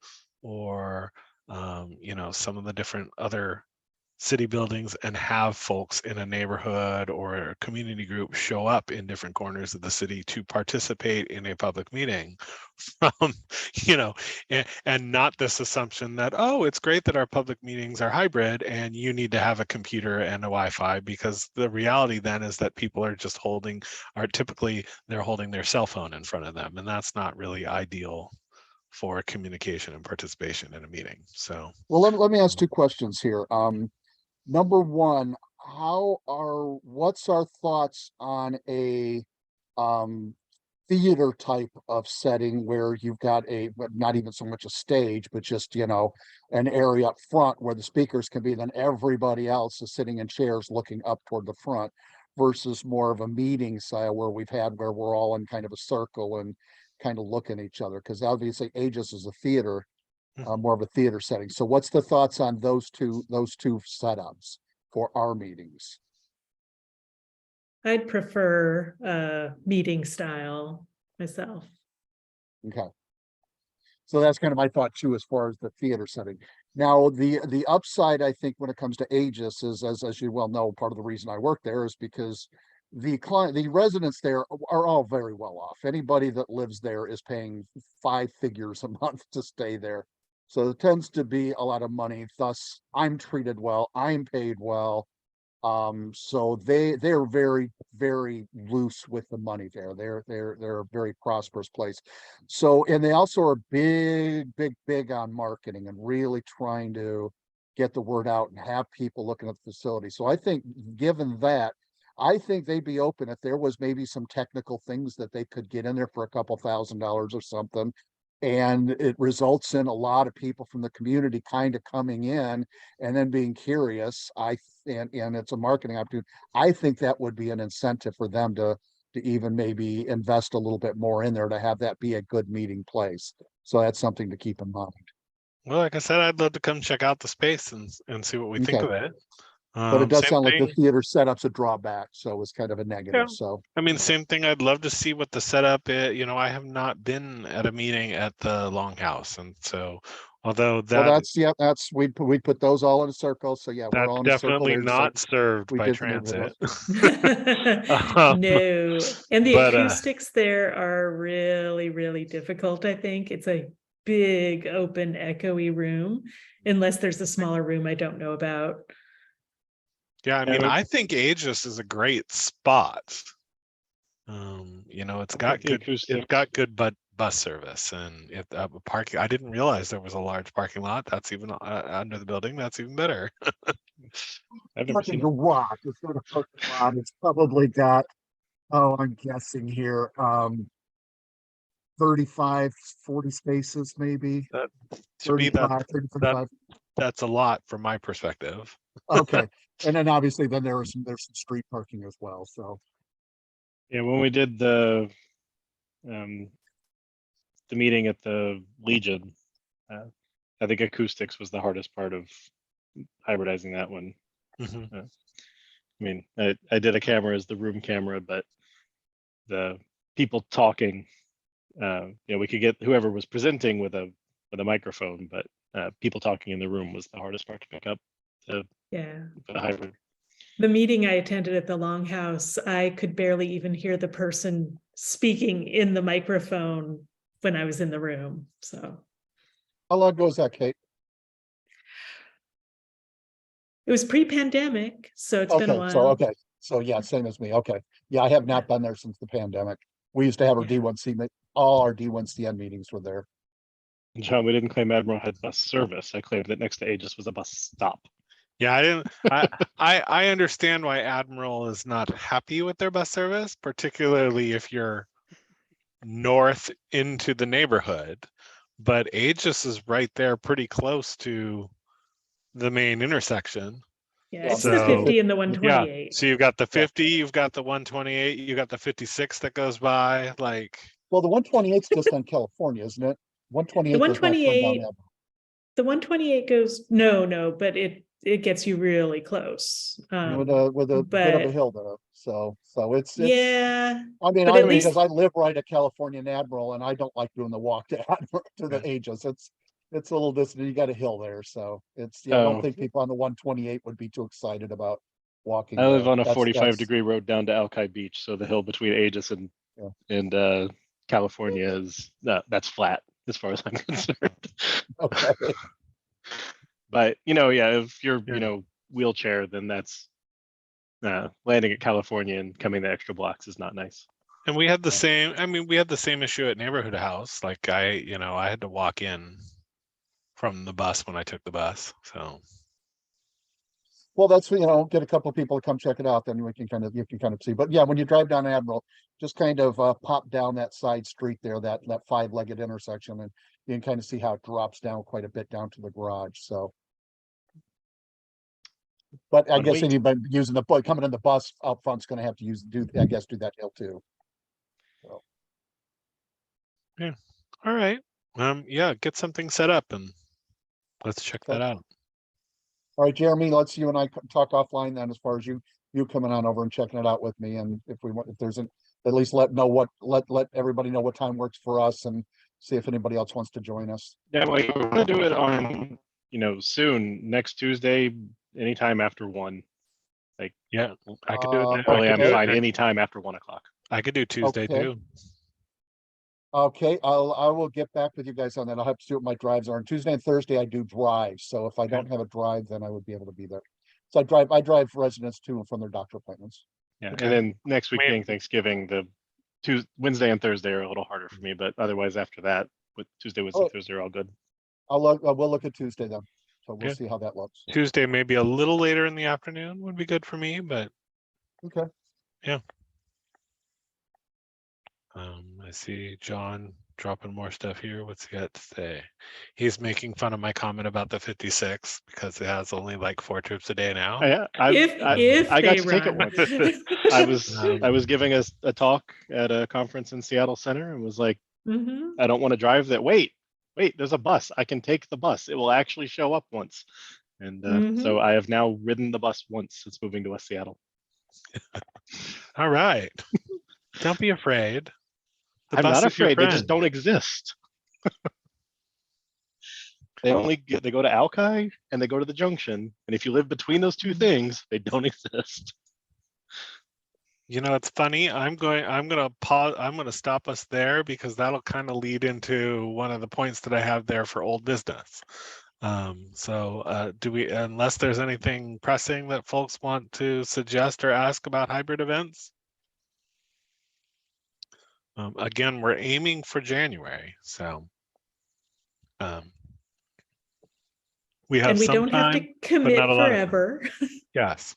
or, some of the different other city buildings and have folks in a neighborhood or a community group show up in different corners of the city to participate in a public meeting from, and not this assumption that, oh, it's great that our public meetings are hybrid and you need to have a computer and a Wi-Fi, because the reality then is that people are typically they're holding their cell phone in front of them, and that's not really ideal for communication and participation in a meeting. So, well, let me ask two questions here. Number one, what's our thoughts on a theater type of setting where you've got not even so much a stage, but just, an area up front where the speakers can be, then everybody else is sitting in chairs looking up toward the front, versus more of a meeting style where we're all in kind of a circle and kind of looking at each other, because obviously Aegis is a theater, more of a theater setting. So what's the thoughts on those two setups for our meetings? I'd prefer meeting style myself. Okay. So that's kind of my thought too, as far as the theater setting. Now, the upside, I think, when it comes to Aegis is, as you well know, part of the reason I work there is because the residents there are all very well off. Anybody that lives there is paying 5 figures a month to stay there. So it tends to be a lot of money. Thus, I'm treated well, I'm paid well. So they're very, very loose with the money there. They're a very prosperous place. So, and they also are big on marketing and really trying to get the word out and have people looking at the facility. So I think, given that, I think they'd be open if there was maybe some technical things that they could get in there for a couple $1,000s or something. And it results in a lot of people from the community kind of coming in and then being curious. And it's a marketing opportunity. I think that would be an incentive for them to even maybe invest a little bit more in there to have that be a good meeting place. So that's something to keep in mind. Well, like I said, I'd love to come check out the space and see what we think Okay. of it. But it does Same sound like the thing. theater setup's a drawback, so it's kind of a Yeah. negative, so. I mean, same thing. I'd love to see what the setup is. You know, I have not been at a meeting at the Longhouse, and so although Well, that we put those all in a circle, so yeah, we're that's all in a circle definitely there. So not served we by did the neighborhood transit. No, and the but, acoustics there are really, really difficult, I think. It's a big, open, echoey room, unless there's a smaller room I don't know about. yeah, I mean, Yeah. I think Aegis is a great spot. You know, it's got the good bus service, and parking. I didn't realize there was a large parking lot. That's even under the building. That's even better. I've never Parking seen it. garage, it's not a parking lot, it's probably got, oh, I'm guessing here, 35, 40 spaces, maybe. To me, 35, 35. that's a lot from my perspective. Okay, and then obviously then there's some street parking as well, so. Yeah, when we did the meeting at the Legion, I think acoustics was the hardest part of hybridizing that one. Mhm. I mean, I did a camera as the room camera, but the people talking, you know, we could get whoever was presenting with a microphone, but people talking in the room was the hardest part to pick up. Yeah. For the hybrid. The meeting I attended at the Longhouse, I could barely even hear the person speaking in the microphone when I was in the room, so. How long ago was that, Kate? It was pre-pandemic, so it's been a Okay, so, while. okay, so yeah, same as me, okay. Yeah, I have not been there since the pandemic. We used to have our Yeah. D1C, all our D1CN meetings were there. John, we didn't claim Admiral had bus service. I claimed that next to Aegis was a bus stop. Yeah, I didn't. I understand why Admiral is not happy with their bus service, particularly if you're north into the neighborhood. But Aegis is right there, pretty close to the main intersection. Yeah, Yeah, it's the so- 50 and the Yeah, 128. so you've got the 50, you've got the 128, you got the 56 that goes by. Like, Well, the 128's just on California, isn't it? 128 The does not come down 128, that. the 128 goes, no, but it gets you really close. With a bit of a but- hill there, so it's. Yeah, I mean, but at least- because I live right at California and Admiral, and I don't like doing the walk to Admiral to the Aegis. It's a little distant. You got a hill there, so it's. Yeah, I don't think people on the 128 would be too excited about walking. I live there. on a That's- 45-degree road down to Alki Beach, so the hill between Aegis and California is that's flat as far as I'm concerned. Okay. But yeah, if you're Yeah. wheelchair, then that's landing at California and coming the extra blocks is not nice. and we had the same. I mean, we had the same issue at Neighborhood House. Like I had to walk in from the bus when I took the bus. So Well, that's, get a couple of people to come check it out, then you can kind of see. But yeah, when you drive down Admiral, just kind of pop down that side street there, that 5-legged intersection, and you can kind of see how it drops down quite a bit down to the garage. So, but I guess anybody using coming in the bus out front's going to have to do that hill too. So. yeah, all right. Yeah, get something set up and let's check that out. All right, Jeremy, let's you and I talk offline then, as far as you coming on over and checking it out with me, and if there's at least let everybody know what time works for us, and see if anybody else wants to join us. Yeah, well, we want to do it on soon, next Tuesday, anytime after 1. Yeah, I could do it. Probably I'm fine anytime after 1 o'clock. I could do Tuesday Okay. too. Okay, I will get back with you guys on that. I'll have to see what my drives are. On Tuesday and Thursday, I do drive. So if I don't have a drive, then I would be able to be there. So I drive residents to and from their doctor appointments. Yeah, Okay. and then next week Wait. being Thanksgiving, the Wednesday and Thursday are a little harder for me, but otherwise after that, with Tuesday, Wednesday, Thursday are all good. We'll look at Tuesday then. So we'll Yeah. see how that looks. Tuesday, maybe a little later in the afternoon would be good for me, but Okay. I see John dropping more stuff here. What's he got to say? He's making fun of my comment about the 56 because it has only like 4 trips a day now. Yeah, If I got they to take it run. once. I was giving a talk at a conference in Seattle Center and was like, Mhm. I don't want to drive that. Wait, there's a bus. I can take the bus. It will actually show up once. And so I have now ridden the bus once since moving to West Seattle. All right. Don't be afraid. The I'm bus not is your afraid. They just friend. don't exist. They go to Alki and they go to the junction. And if you live between those two things, they don't exist. You know, it's funny. I'm gonna pause. I'm gonna stop us there because that'll kind of lead into one of the points that I have there for old business. Do we, unless there's anything pressing that folks want to suggest or ask about hybrid events? Again, we're aiming for January, so we have And we some don't have to time, but commit not a lot of time. forever. Yes.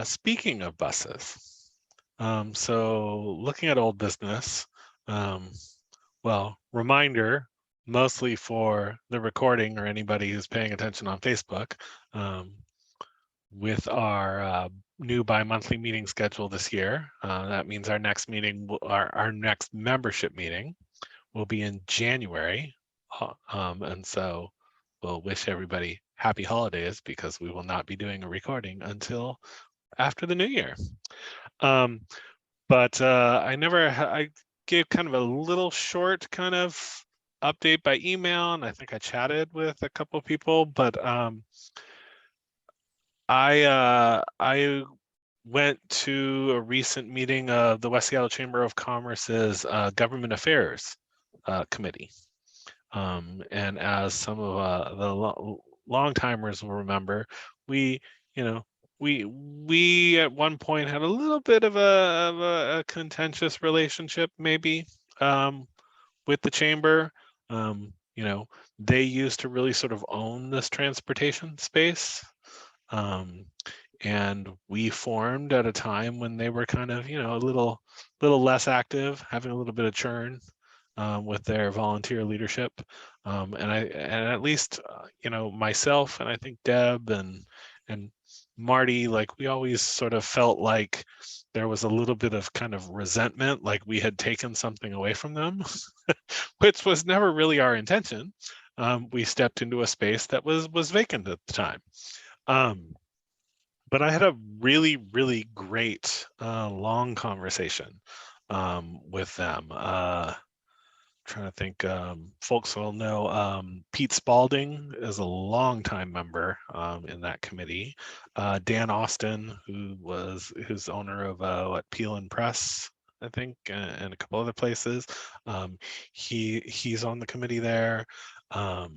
Speaking of buses, so looking at old business, well, reminder, mostly for the recording or anybody who's paying attention on Facebook, with our new bi-monthly meeting schedule this year, that means our next meeting, our next membership meeting will be in January. And so we'll wish everybody happy holidays because we will not be doing a recording until after the new year. I gave kind of a little short kind of update by email, and I think I chatted with a couple of people, but I went to a recent meeting of the West Seattle Chamber of Commerce's Government Affairs Committee. And as some of the long timers will remember, we at one point had a little bit of a contentious relationship, maybe, with the chamber. They used to really sort of own this transportation space. And we formed at a time when they were kind of, a little less active, having a little bit of churn with their volunteer leadership. And at least, myself and I think Deb and Marty, like we always sort of felt like there was a little bit of kind of resentment, like we had taken something away from them, which was never really our intention. We stepped into a space that was vacant at the time. But I had a really, really great long conversation with them. Trying to think, folks will know Pete Spalding is a longtime member in that committee. Dan Austin, who's owner of Peel and Press, I think, and a couple other places. He's on the committee there. A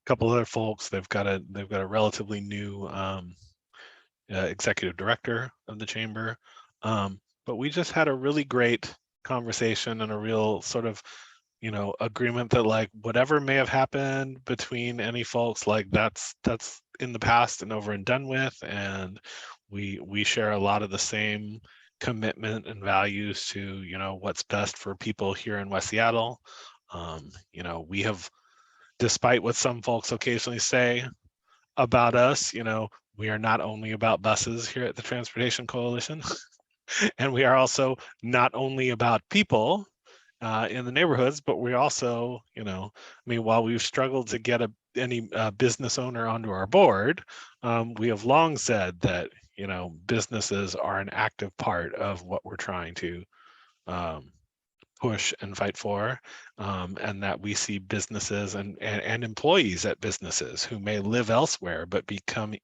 couple other folks. They've got a relatively new executive director of the chamber. But we just had a really great conversation and a real sort of, agreement that like whatever may have happened between any folks, like that's in the past and over and done with. And we share a lot of the same commitment and values to, what's best for people here in West Seattle. We have, despite what some folks occasionally say about us, we are not only about buses here at the Transportation Coalition, and we are also not only about people in the neighborhoods, but we also, while we've struggled to get any business owner onto our board, we have long said that, businesses are an active part of what we're trying to push and fight for, and that we see businesses and employees at businesses who may live elsewhere but be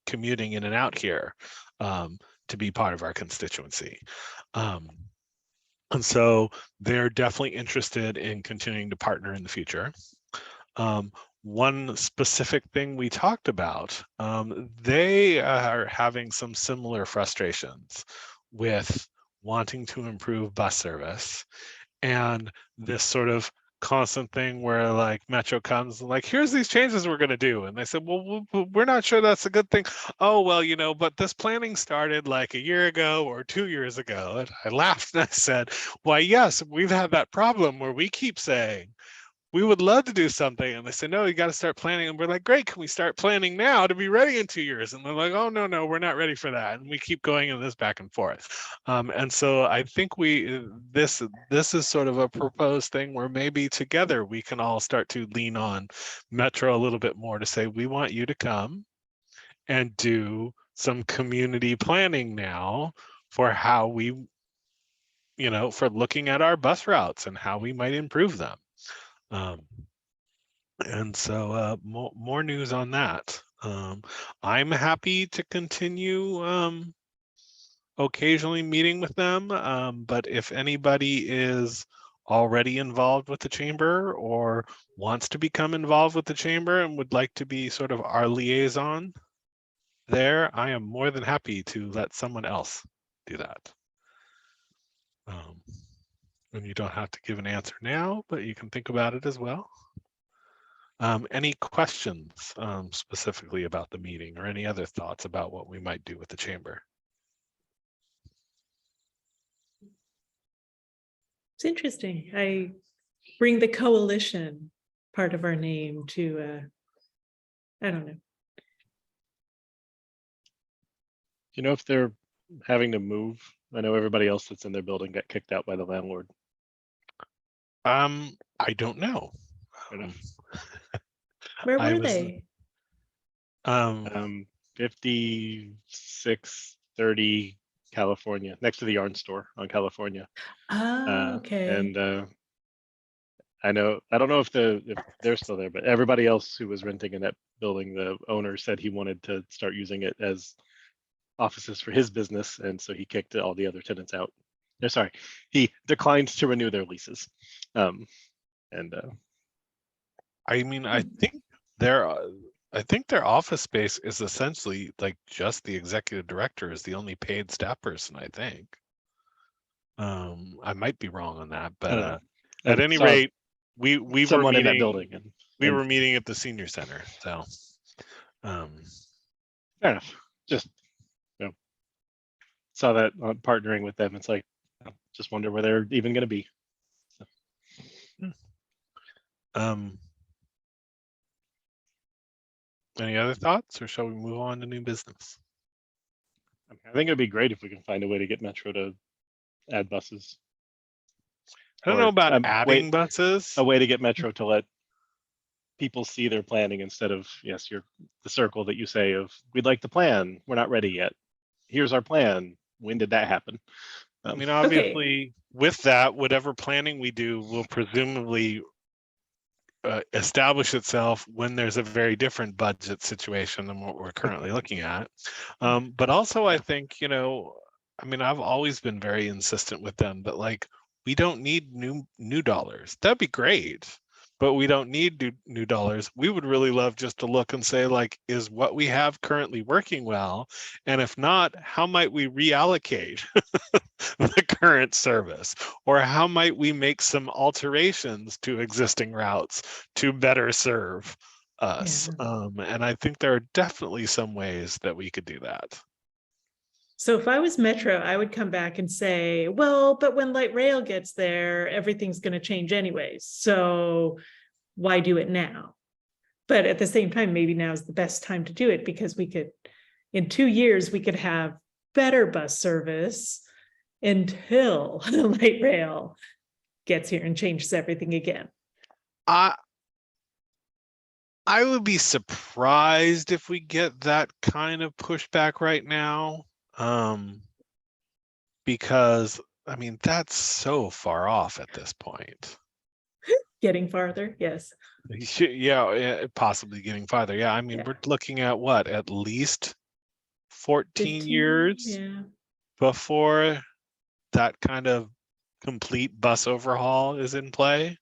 commuting in and out here to be part of our constituency. And so they're definitely interested in continuing to partner in the future. One specific thing we talked about, they are having some similar frustrations with wanting to improve bus service and this sort of constant thing where like Metro comes and like, here's these changes we're going to do. And they said, well, we're not sure that's a good thing. Oh, well, you know, but this planning started like a year ago or 2 years ago. And I laughed and I said, why, yes, we've had that problem where we keep saying, we would love to do something. And they said, no, you got to start planning. And we're like, great, can we start planning now to be ready in 2 years? And they're like, oh, no, we're not ready for that. And we keep going in this back and forth. And so I think this is sort of a proposed thing where maybe together we can all start to lean on Metro a little bit more to say, we want you to come and do some community planning now for how we, you know, for looking at our bus routes and how we might improve them. And so more news on that. I'm happy to continue occasionally meeting with them, but if anybody is already involved with the chamber or wants to become involved with the chamber and would like to be sort of our liaison there, I am more than happy to let someone else do that. And you don't have to give an answer now, but you can think about it as well. Any questions specifically about the meeting or any other thoughts about what we might do with the chamber? It's interesting. I bring the coalition part of our name to, I don't know. You know if they're having to move? I know everybody else that's in their building got kicked out by the landlord. I don't know. Where I were was, they? 5630 California, next to the yarn store on California. Oh, okay. And I don't know if they're still there, but everybody else who was renting in that building, the owner said he wanted to start using it as offices for his business, and so he kicked all the other tenants out. No, sorry, he declined to renew their leases. I mean, I think their office space is essentially like just the executive director is the only paid staff person, I think. I might be wrong on that, but at any rate, we were meeting in that building, and we were meeting at the senior center. So fair enough. Just saw that partnering with them. It's like, just wonder where they're even going to be. So. Any other thoughts, or shall we move on to new business? I think it'd be great if we can find a way to get Metro to add buses. I don't know about adding buses. A way to get Metro to let people see their planning instead of, yes, the circle that you say of, we'd like to plan, we're not ready yet. Here's our plan. When did that happen? I mean, obviously, with that, whatever planning we do will presumably establish itself when there's a very different budget situation than what we're currently looking at. But also, I think, you know, I mean, I've always been very insistent with them that like, we don't need new dollars. That'd be great, but we don't need new dollars. We would really love just to look and say, like, is what we have currently working well? And if not, how might we reallocate the current service? Or how might we make some alterations to existing routes to better serve us? Yeah. And I think there are definitely some ways that we could do that. So if I was Metro, I would come back and say, well, but when light rail gets there, everything's going to change anyways. So why do it now? But at the same time, maybe now is the best time to do it because we could, in 2 years, we could have better bus service until light rail gets here and changes everything again. I would be surprised if we get that kind of pushback right now. Because I mean, that's so far off at this point. Getting farther, yes. Yeah, possibly getting farther. Yeah, I mean, we're looking at what, at least 14 years before that kind of complete bus overhaul is in play.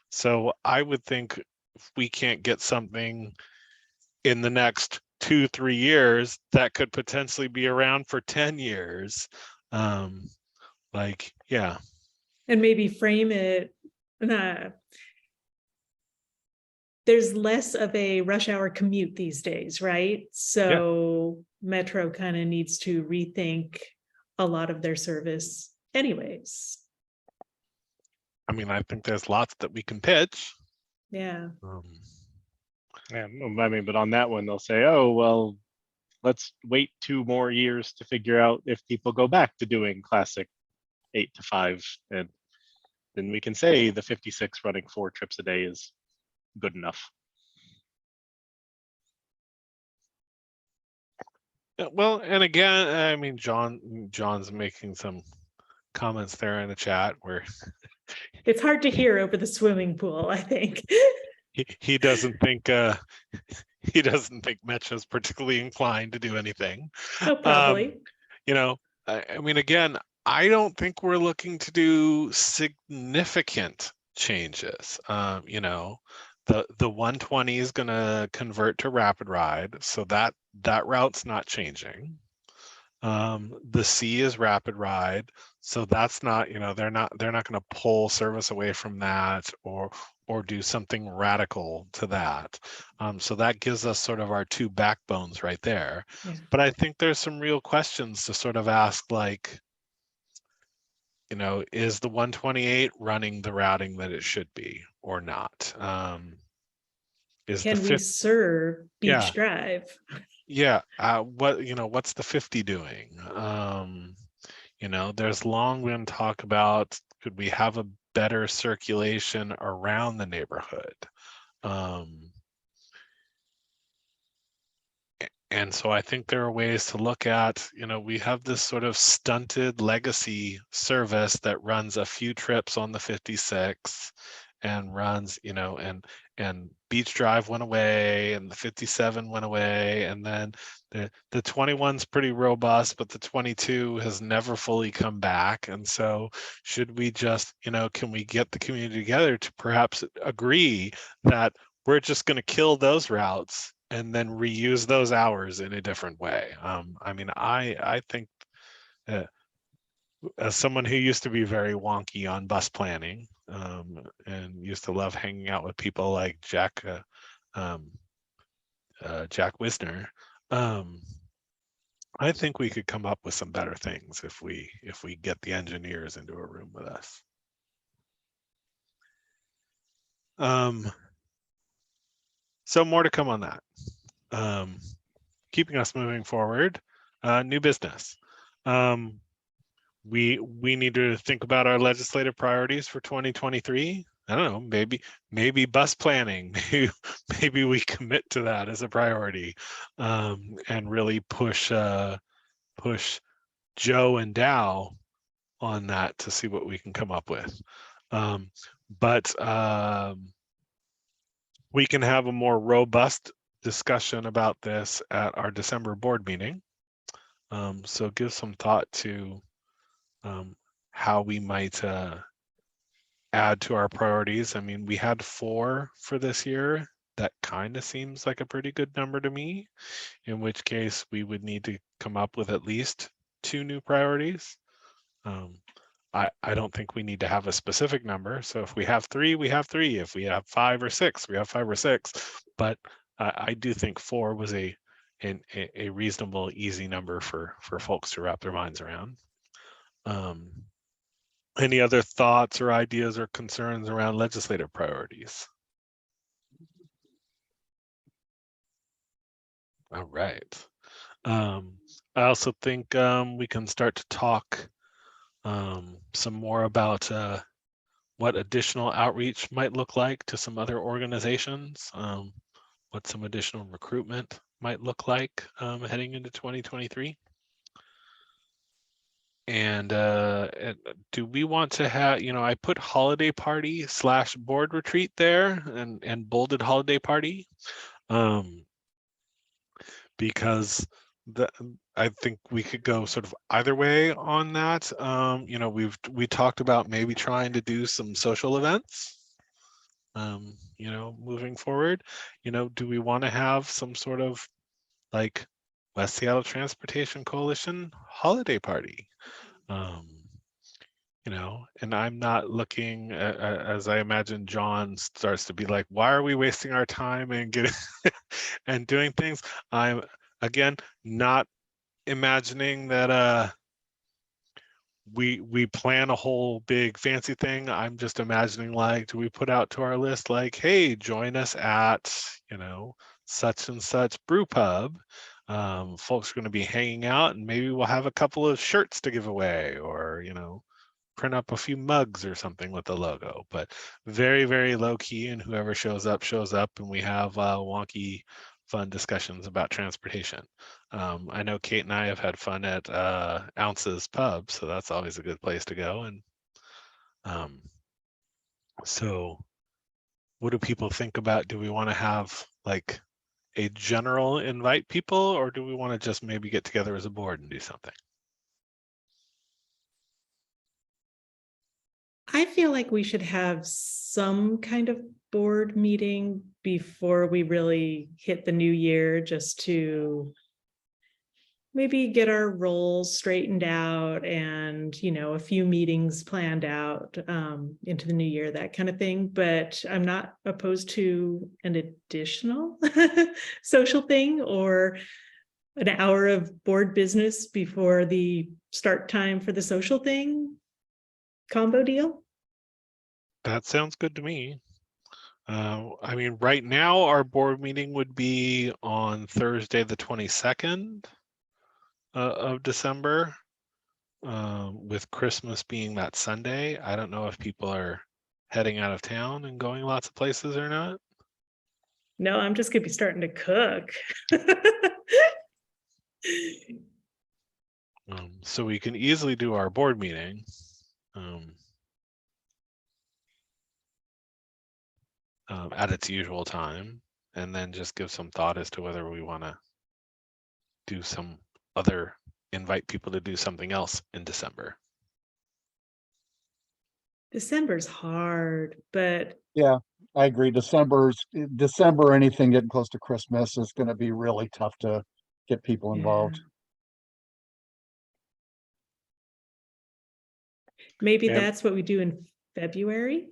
So I would think if we can't get something in the next 2-3 years that could potentially be around for 10 years. And maybe frame it there's less of a rush hour commute these days, right? So Metro kind of needs to rethink a lot of their service anyways. I mean, I think there's lots that we can pitch. Yeah. Yeah, I mean, but on that one, they'll say, oh, well, let's wait 2 more years to figure out if people go back to doing classic 8 to 5. And then we can say the 56 running 4 trips a day is good enough. Yeah, well, and again, I mean, John's making some comments there in the chat where It's hard to hear over the swimming pool, I think. he doesn't think he doesn't think Metro's particularly inclined to do anything. Oh, probably. You know, I mean, again, I don't think we're looking to do significant changes. You know, the 120 is going to convert to rapid ride, so that route's not changing. The C is rapid ride, so that's not, you know, they're not going to pull service away from that or do something radical to that. So that gives us sort of our 2 backbones right there. Yeah. But I think there's some real questions to sort of ask, like, you know, is the 128 running the routing that it should be or not? Is Can the we serve Beach Yeah. Drive? Yeah, what's the 50 doing? You know, there's long been talk about, could we have a better circulation around the neighborhood? And so I think there are ways to look at, you know, we have this sort of stunted legacy service that runs a few trips on the 56 and runs, you know, and Beach Drive went away and the 57 went away, and then the 21's pretty robust, but the 22 has never fully come back. And so should we just, you know, can we get the community together to perhaps agree that we're just going to kill those routes and then reuse those hours in a different way? I mean, I think as someone who used to be very wonky on bus planning and used to love hanging out with people like Jack Wisner, I think we could come up with some better things if we get the engineers into a room with us. So more to come on that. Keeping us moving forward, new business. We need to think about our legislative priorities for 2023. I don't know, maybe bus planning. Maybe we commit to that as a priority, and really push Joe and Dow on that to see what we can come up with. But we can have a more robust discussion about this at our December board meeting. So give some thought to how we might add to our priorities. I mean, we had 4 for this year. That kind of seems like a pretty good number to me, in which case we would need to come up with at least 2 new priorities. I don't think we need to have a specific number. So if we have 3, we have 3. If we have 5 or 6, we have 5 or 6. But I do think 4 was a reasonable, easy number for folks to wrap their minds around. Any other thoughts or ideas or concerns around legislative priorities? All right. I also think we can start to talk some more about what additional outreach might look like to some other organizations, what some additional recruitment might look like heading into 2023. And do we want to have, you know, I put holiday party / board retreat there and bolded holiday party because I think we could go sort of either way on that. You know, we talked about maybe trying to do some social events, you know, moving forward. You know, do we want to have some sort of like West Seattle Transportation Coalition holiday party? you know, and I'm not looking as I imagine John starts to be like, why are we wasting our time and getting and doing things? I'm again not imagining that we plan a whole big fancy thing. I'm just imagining, like, do we put out to our list like, hey, join us at, you know, such and such brew pub. Folks are going to be hanging out, and maybe we'll have a couple of shirts to give away, or, you know, print up a few mugs or something with the logo. But very, very low key, and whoever shows up, and we have wonky fun discussions about transportation. I know Kate and I have had fun at Ounces Pub, so that's always a good place to go. And so what do people think about, do we want to have like a general invite people, or do we want to just maybe get together as a board and do something? I feel like we should have some kind of board meeting before we really hit the new year, just to maybe get our roles straightened out and, you know, a few meetings planned out into the new year, that kind of thing. But I'm not opposed to an additional social thing or an hour of board business before the start time for the social thing. Combo deal? That sounds good to me. I mean, right now our board meeting would be on Thursday, the 22nd of December, with Christmas being that Sunday. I don't know if people are heading out of town and going lots of places or not. No, I'm just gonna be starting to cook. So we can easily do our board meeting. At its usual time, and then just give some thought as to whether we want to do some other, invite people to do something else in December. December's hard, but Yeah, I agree. December, anything getting close to Christmas is gonna be really tough to get people involved. maybe Yeah. that's what we do in February.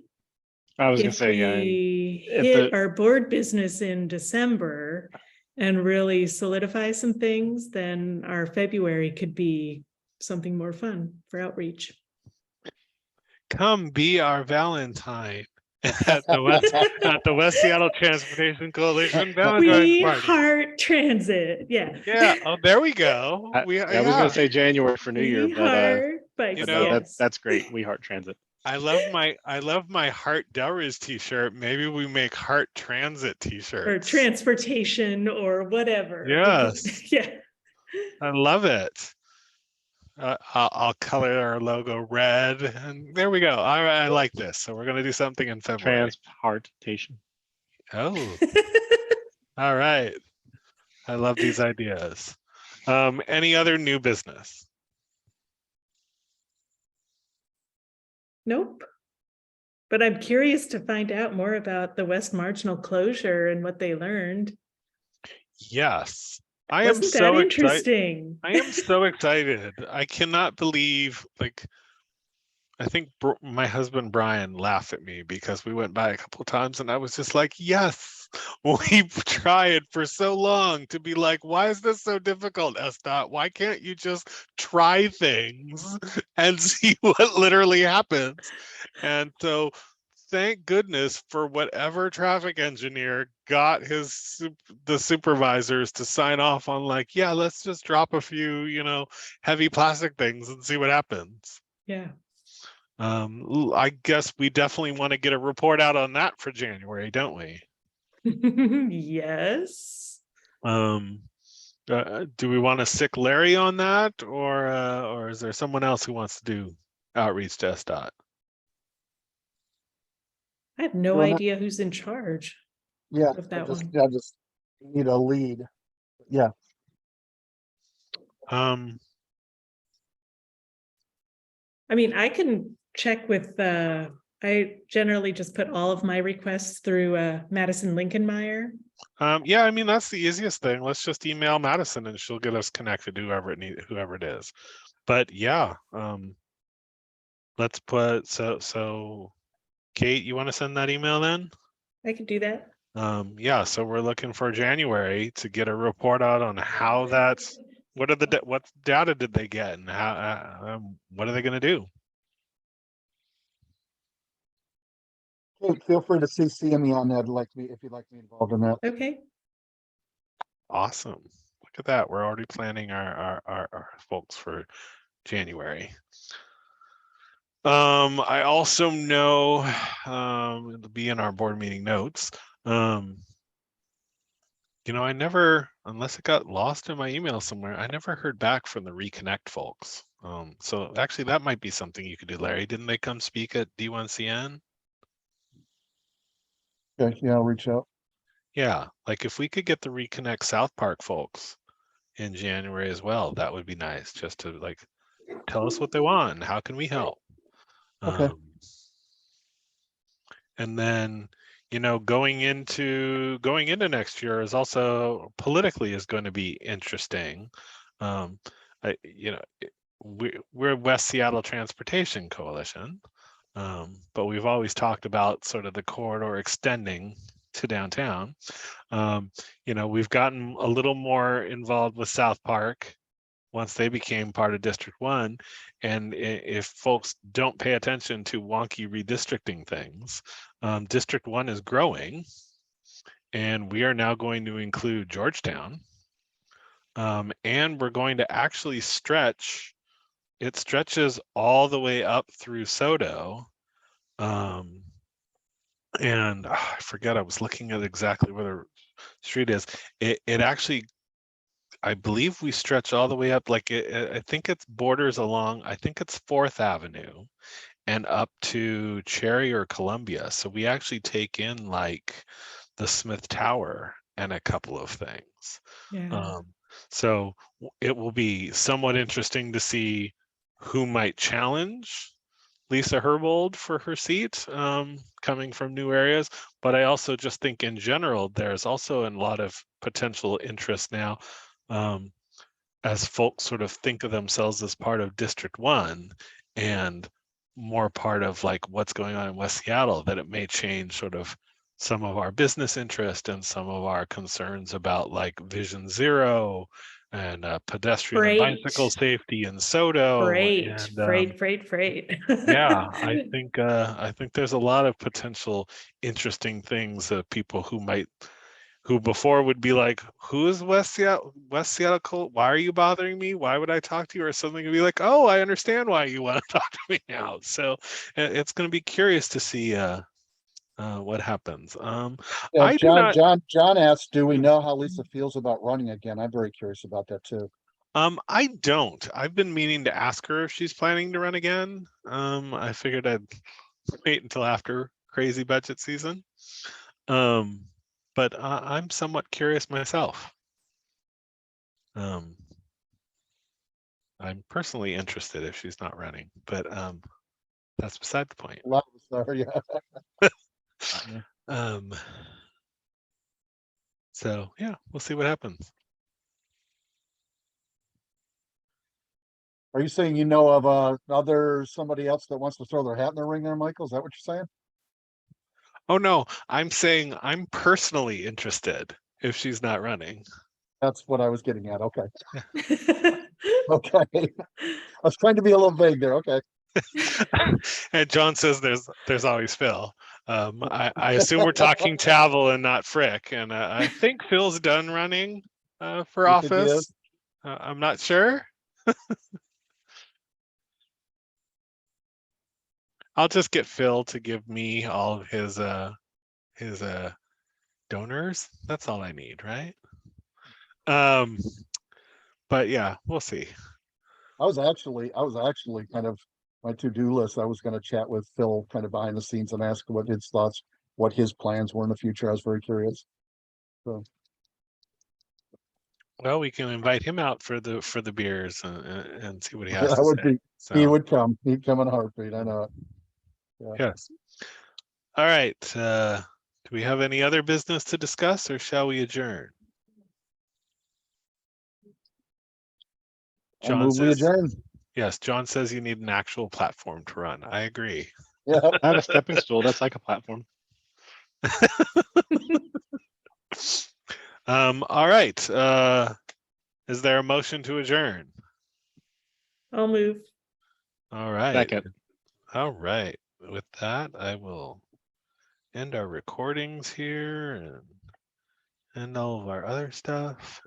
I was gonna If say, yeah. we At hit the- our board business in December and really solidify some things, then our February could be something more fun for outreach. Come be our Valentine at the West Seattle Transportation Coalition Valentine's We Party. heart transit, yeah. Yeah. Oh, there we go. I was gonna say January for New Year, We but heart bikes, you no, know, yes. that's great. We heart transit. I love my Heart Delriz t-shirt. Maybe we make Heart Transit t-shirts. Or transportation or whatever. Yes. Yeah. I love it. I'll color our logo red, and there we go. I like this. So we're going to do something in February. Transportation. Oh, all right. I love these ideas. Any other new business? Nope. But I'm curious to find out more about the West Marginal closure and what they learned. Yes. I am Wasn't that so excited. interesting? I am so excited. I cannot believe, like, I think my husband Brian laughed at me because we went by a couple of times and I was just like, yes, we've tried for so long to be like, why is this so difficult, SDOT? Why can't you just try things and see what literally happens? And so thank goodness for whatever traffic engineer got the supervisors to sign off on, like, yeah, let's just drop a few, you know, heavy plastic things and see what happens. Yeah. I guess we definitely want to get a report out on that for January, don't we? Yes. Do we want to sick Larry on that, or is there someone else who wants to do outreach to SDOT? I have no Well, idea who's in charge Yeah, of that one. I just need a lead. Yeah, I mean, I can check with, I generally just put all of my requests through Madison Lincolnmeyer. Yeah, I mean, that's the easiest thing. Let's just email Madison and she'll get us connected to whoever it is. But yeah, let's put, so Kate, you want to send that email then? I could do that. Yeah, so we're looking for January to get a report out on how that's, what data did they get, and how, what are they going to do? Feel free to CC me on that, if you'd like me involved in that. Okay. Awesome. Look at that. We're already planning our folks for January. I also know, it'll be in our board meeting notes. You know, I never, unless it got lost in my email somewhere, I never heard back from the Reconnect folks. So actually that might be something you could do, Larry. Didn't they come speak at D1CN? Okay, yeah, I'll reach out. Yeah, like if we could get the Reconnect South Park folks in January as well, that would be nice, just to like tell us what they want and how can we help. Okay. And then, you know, going into next year is also politically is going to be interesting. You know, we're West Seattle Transportation Coalition, but we've always talked about sort of the corridor extending to downtown. You know, we've gotten a little more involved with South Park once they became part of District 1. And if folks don't pay attention to wonky redistricting things, District 1 is growing, and we are now going to include Georgetown. And we're going to actually it stretches all the way up through Soto. And I forget, I was looking at exactly where the street is. It actually, I believe we stretch all the way up, like I think it's borders along, I think it's 4th Avenue and up to Cherry or Columbia. So we actually take in like the Smith Tower and a couple of things. Yeah. So it will be somewhat interesting to see who might challenge Lisa Herbold for her seat, coming from new areas. But I also just think in general, there's also a lot of potential interest now, as folks sort of think of themselves as part of District 1 and more part of like what's going on in West Seattle, that it may change sort of some of our business interest and some of our concerns about like Vision Zero and pedestrian and bicycle safety in Soto. Freight. Yeah, I think there's a lot of potential interesting things that people who before would be like, who is West Seattle? Why are you bothering me? Why would I talk to you? Or something, and be like, oh, I understand why you want to talk to me now. So it's going to be curious to see what happens. Yeah, I do not. John asked, do we know how Lisa feels about running again? I'm very curious about that too. I don't. I've been meaning to ask her if she's planning to run again. I figured I'd wait until after crazy budget season. But I'm somewhat curious myself. I'm personally interested if she's not running, but that's beside the point. A lot of us are, yeah. So yeah, we'll see what happens. Are you saying you know of somebody else that wants to throw their hat in the ring there, Michael? Is that what you're saying? Oh no, I'm saying I'm personally interested if she's not running. That's what I was getting at. Okay. Okay. I was trying to be a little vague there. Okay. And John says there's always Phil. I assume we're talking Tavel and not Frick, and I think Phil's done running for office. I'm not sure. I'll just get Phil to give me all of his donors. That's all I need, right? But yeah, we'll see. I was actually kind of my to-do list. I was going to chat with Phil kind of behind the scenes and ask what his thoughts, what his plans were in the future. I was very curious. So well, we can invite him out for the beers and see what he has yeah, to that would say. be, So, he would come. He'd come in a heartbeat. I know it. Yeah. yes. All right. Do we have any other business to discuss, or shall we adjourn? I'll move we adjourn. Yes, John says you need an actual platform to run. I agree. Yeah. I have a stepping stool. That's like a platform. All right. Is there a motion to adjourn? I'll move. All right. Second. All right. With that, I will end our recordings here and all of our other stuff.